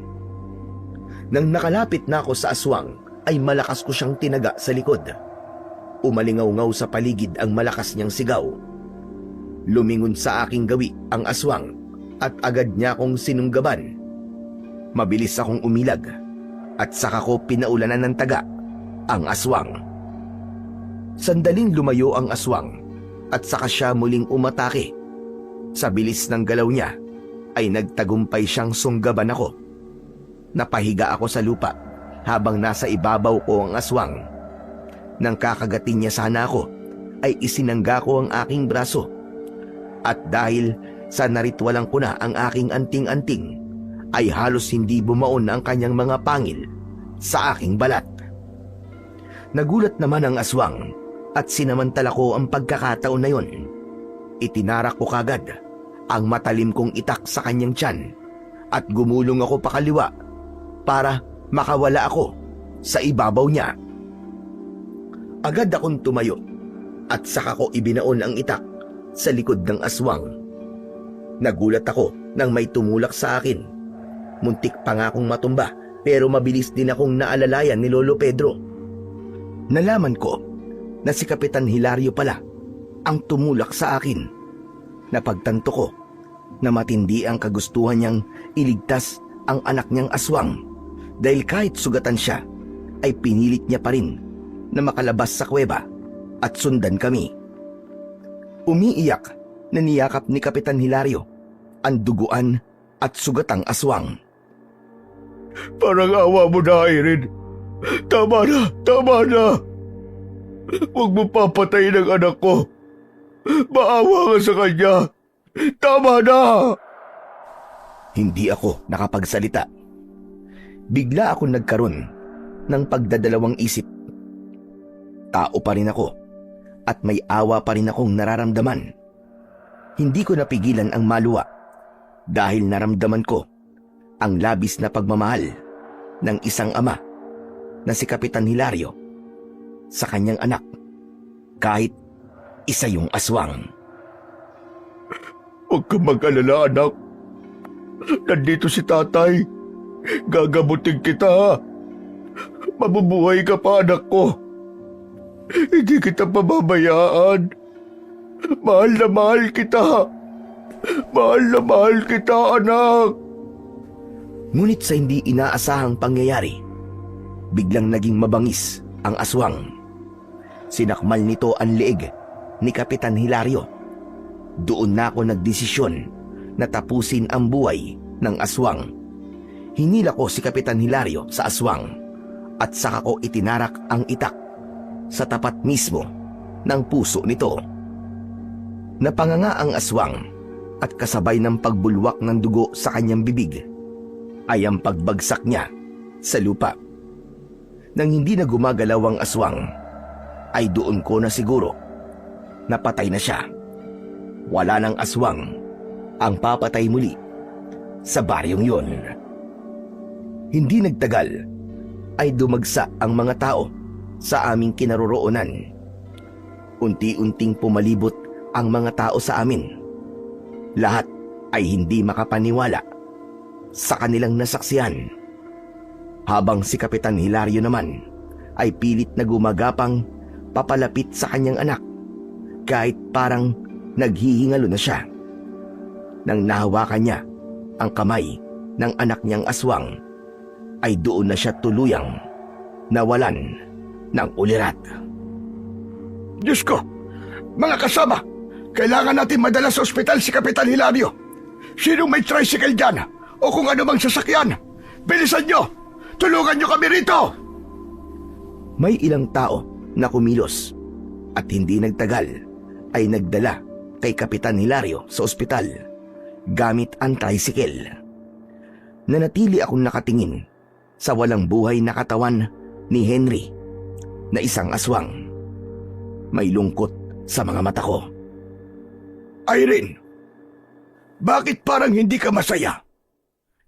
Nang nakalapit na ako sa aswang, ay malakas ko siyang tinaga sa likod. Umalingaw-ngaw sa paligid ang malakas niyang sigaw. Lumingon sa aking gawi ang aswang at agad niya akong sinunggaban. Mabilis akong umilag at saka ko pinaulanan ng taga ang aswang. Sandaling lumayo ang aswang at saka siya muling umatake. Sa bilis ng galaw niya ay nagtagumpay siyang sunggaban ako. Napahiga ako sa lupa habang nasa ibabaw ko ang aswang. Nang kakagatin niya sana ako, ay isinangga ko ang aking braso. At dahil sa naritwalang ko na ang aking anting-anting, ay halos hindi bumaon ang kanyang mga pangil sa aking balat. Nagulat naman ang aswang at sinamantala ko ang pagkakataon na yon. Itinarak ko kagad ang matalim kong itak sa kanyang tiyan at gumulong ako pakaliwa para makawala ako sa ibabaw niya. Agad akong tumayo at saka ko ibinaon ang itak sa likod ng aswang. Nagulat ako nang may tumulak sa akin. Muntik pa nga akong matumba pero mabilis din akong naalalayan ni Lolo Pedro. Nalaman ko na si Kapitan Hilario pala ang tumulak sa akin. Napagtanto ko na matindi ang kagustuhan niyang iligtas ang anak niyang aswang dahil kahit sugatan siya ay pinilit niya pa rin na makalabas sa kuweba at sundan kami. Umiiyak na niyakap ni Kapitan Hilario ang duguan at sugatang aswang. Parang awa mo na, Irene. Tama na, tama na. Huwag mo papatayin ang anak ko. Maawa ka sa kanya. Tama na. Hindi ako nakapagsalita. Bigla akong nagkaroon ng pagdadalawang isip. Tao pa rin ako at may awa pa rin akong nararamdaman. Hindi ko napigilan ang maluwa dahil naramdaman ko ang labis na pagmamahal ng isang ama na si Kapitan Hilario sa kanyang anak, kahit isa yung aswang. Huwag kang mag-alala, anak. Nandito si tatay. Gagamutin kita. Mabubuhay ka pa, anak ko. Hindi kita pababayaan. Mahal na mahal kita. Mahal na mahal kita, anak. Ngunit sa hindi inaasahang pangyayari, biglang naging mabangis ang aswang. Sinakmal nito ang leeg ni Kapitan Hilario. Doon na ako nagdesisyon na tapusin ang buhay ng aswang. Hinila ko si Kapitan Hilario sa aswang at saka ko itinarak ang itak sa tapat mismo ng puso nito. Napanganga ang aswang at kasabay ng pagbulwak ng dugo sa kanyang bibig ay ang pagbagsak niya sa lupa. Nang hindi na gumagalaw ang aswang, ay doon ko na siguro napatay na siya. Wala nang aswang ang papatay muli sa baryong yon. Hindi nagtagal ay dumagsa ang mga tao sa aming kinaroroonan. Unti-unting pumalibot ang mga tao sa amin. Lahat ay hindi makapaniwala sa kanilang nasaksihan. Habang si Kapitan Hilario naman ay pilit na gumagapang papalapit sa kanyang anak kahit parang naghihingalo na siya. Nang nahawakan niya ang kamay ng anak niyang aswang, ay doon na siya tuluyang nawalan ng ulirat. Diyos ko! Mga kasama! Kailangan natin madala sa ospital si Kapitan Hilario. Sino may tricycle dyan? O kung ano mang sasakyan? Bilisan nyo! Tulungan nyo kami rito! May ilang tao na kumilos at hindi nagtagal ay nagdala kay Kapitan Hilario sa ospital gamit ang tricycle. Nanatili akong nakatingin sa walang buhay na katawan ni Henry na isang aswang. May lungkot sa mga mata ko. Irene, bakit parang hindi ka masaya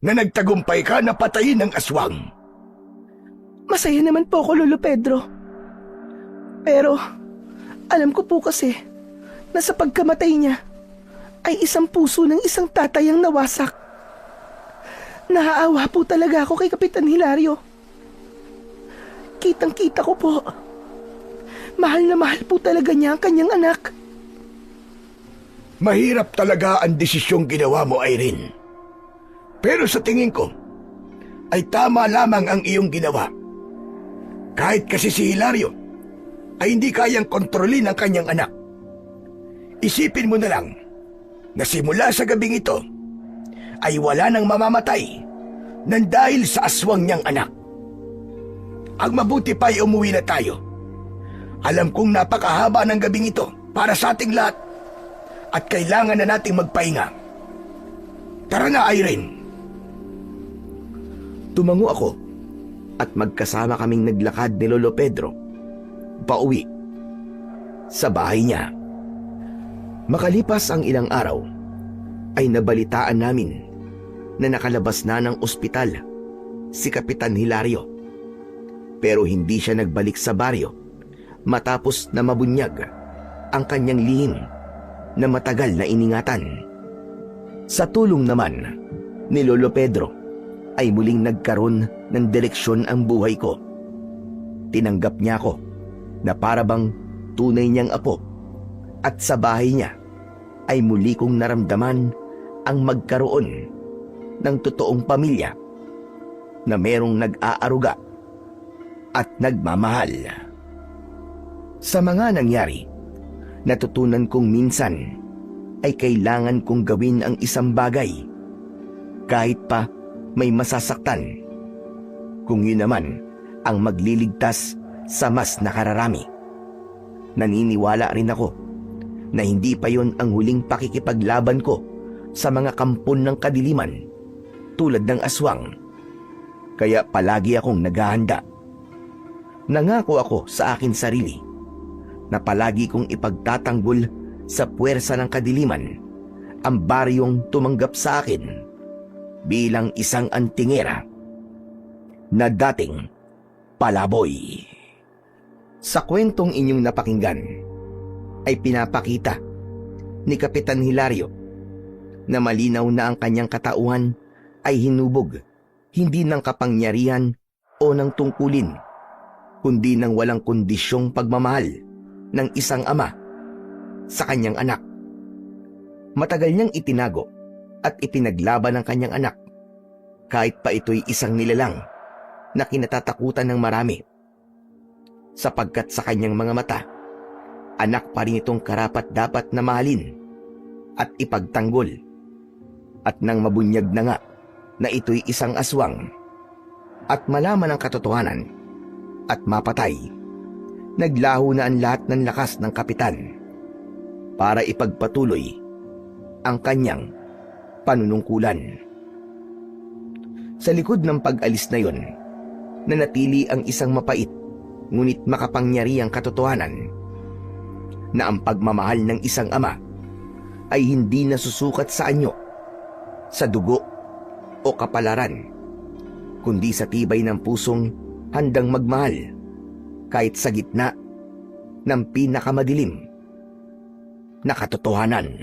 na nagtagumpay ka na patayin ng aswang? Masaya naman po ako, Lolo Pedro. Pero, alam ko po kasi na sa pagkamatay niya ay isang puso ng isang tatay ang nawasak. Naaawa po talaga ako kay Kapitan Hilario. Kitang-kita ko po. Mahal na mahal po talaga niya ang kanyang anak. Mahirap talaga ang desisyong ginawa mo, Irene. Pero sa tingin ko, ay tama lamang ang iyong ginawa. Kahit kasi si Hilario ay hindi kayang kontrolin ang kanyang anak. Isipin mo na lang na simula sa gabing ito ay wala nang mamamatay nang dahil sa aswang niyang anak. Ang mabuti pa ay umuwi na tayo. Alam kong napakahaba ng gabing ito para sa ating lahat at kailangan na nating magpahinga. Tara na, Irene. Tumango ako at magkasama kaming naglakad ni Lolo Pedro pauwi sa bahay niya. Makalipas ang ilang araw ay nabalitaan namin na nakalabas na ng ospital si Kapitan Hilario. Pero hindi siya nagbalik sa baryo matapos na mabunyag ang kanyang lihim na matagal na iningatan. Sa tulong naman ni Lolo Pedro ay muling nagkaroon ng direksyon ang buhay ko. Tinanggap niya ako na parabang tunay niyang apo at sa bahay niya ay muli kong naramdaman ang magkaroon ng totoong pamilya na merong nag-aaruga at nagmamahal. Sa mga nangyari, natutunan kong minsan ay kailangan kong gawin ang isang bagay kahit pa may masasaktan, kung yun naman ang magliligtas sa mas nakararami. Naniniwala rin ako na hindi pa yon ang huling pakikipaglaban ko sa mga kampon ng kadiliman tulad ng aswang. Kaya palagi akong naghahanda Nangako ako sa akin sarili na palagi kong ipagtatanggol sa puwersa ng kadiliman ang baryong tumanggap sa akin bilang isang antingera na dating palaboy. Sa kwentong inyong napakinggan ay pinapakita ni Kapitan Hilario na malinaw na ang kanyang katauhan ay hinubog hindi ng kapangyarihan o ng tungkulin, kundi ng walang kondisyong pagmamahal ng isang ama sa kanyang anak. Matagal niyang itinago at ipinaglaban ng kanyang anak, kahit pa ito'y isang nilalang na kinatatakutan ng marami, sapagkat sa kanyang mga mata, anak pa rin itong karapat-dapat na mahalin at ipagtanggol. At nang mabunyag na nga na ito'y isang aswang at malaman ang katotohanan at mapatay, naglaho na ang lahat ng lakas ng kapitan para ipagpatuloy ang kanyang panunungkulan. Sa likod ng pag-alis na yon, nanatili ang isang mapait ngunit makapangyarihang katotohanan na ang pagmamahal ng isang ama ay hindi nasusukat sa anyo, sa dugo o kapalaran, kundi sa tibay ng pusong handang magmahal kahit sa gitna ng pinakamadilim na katotohanan.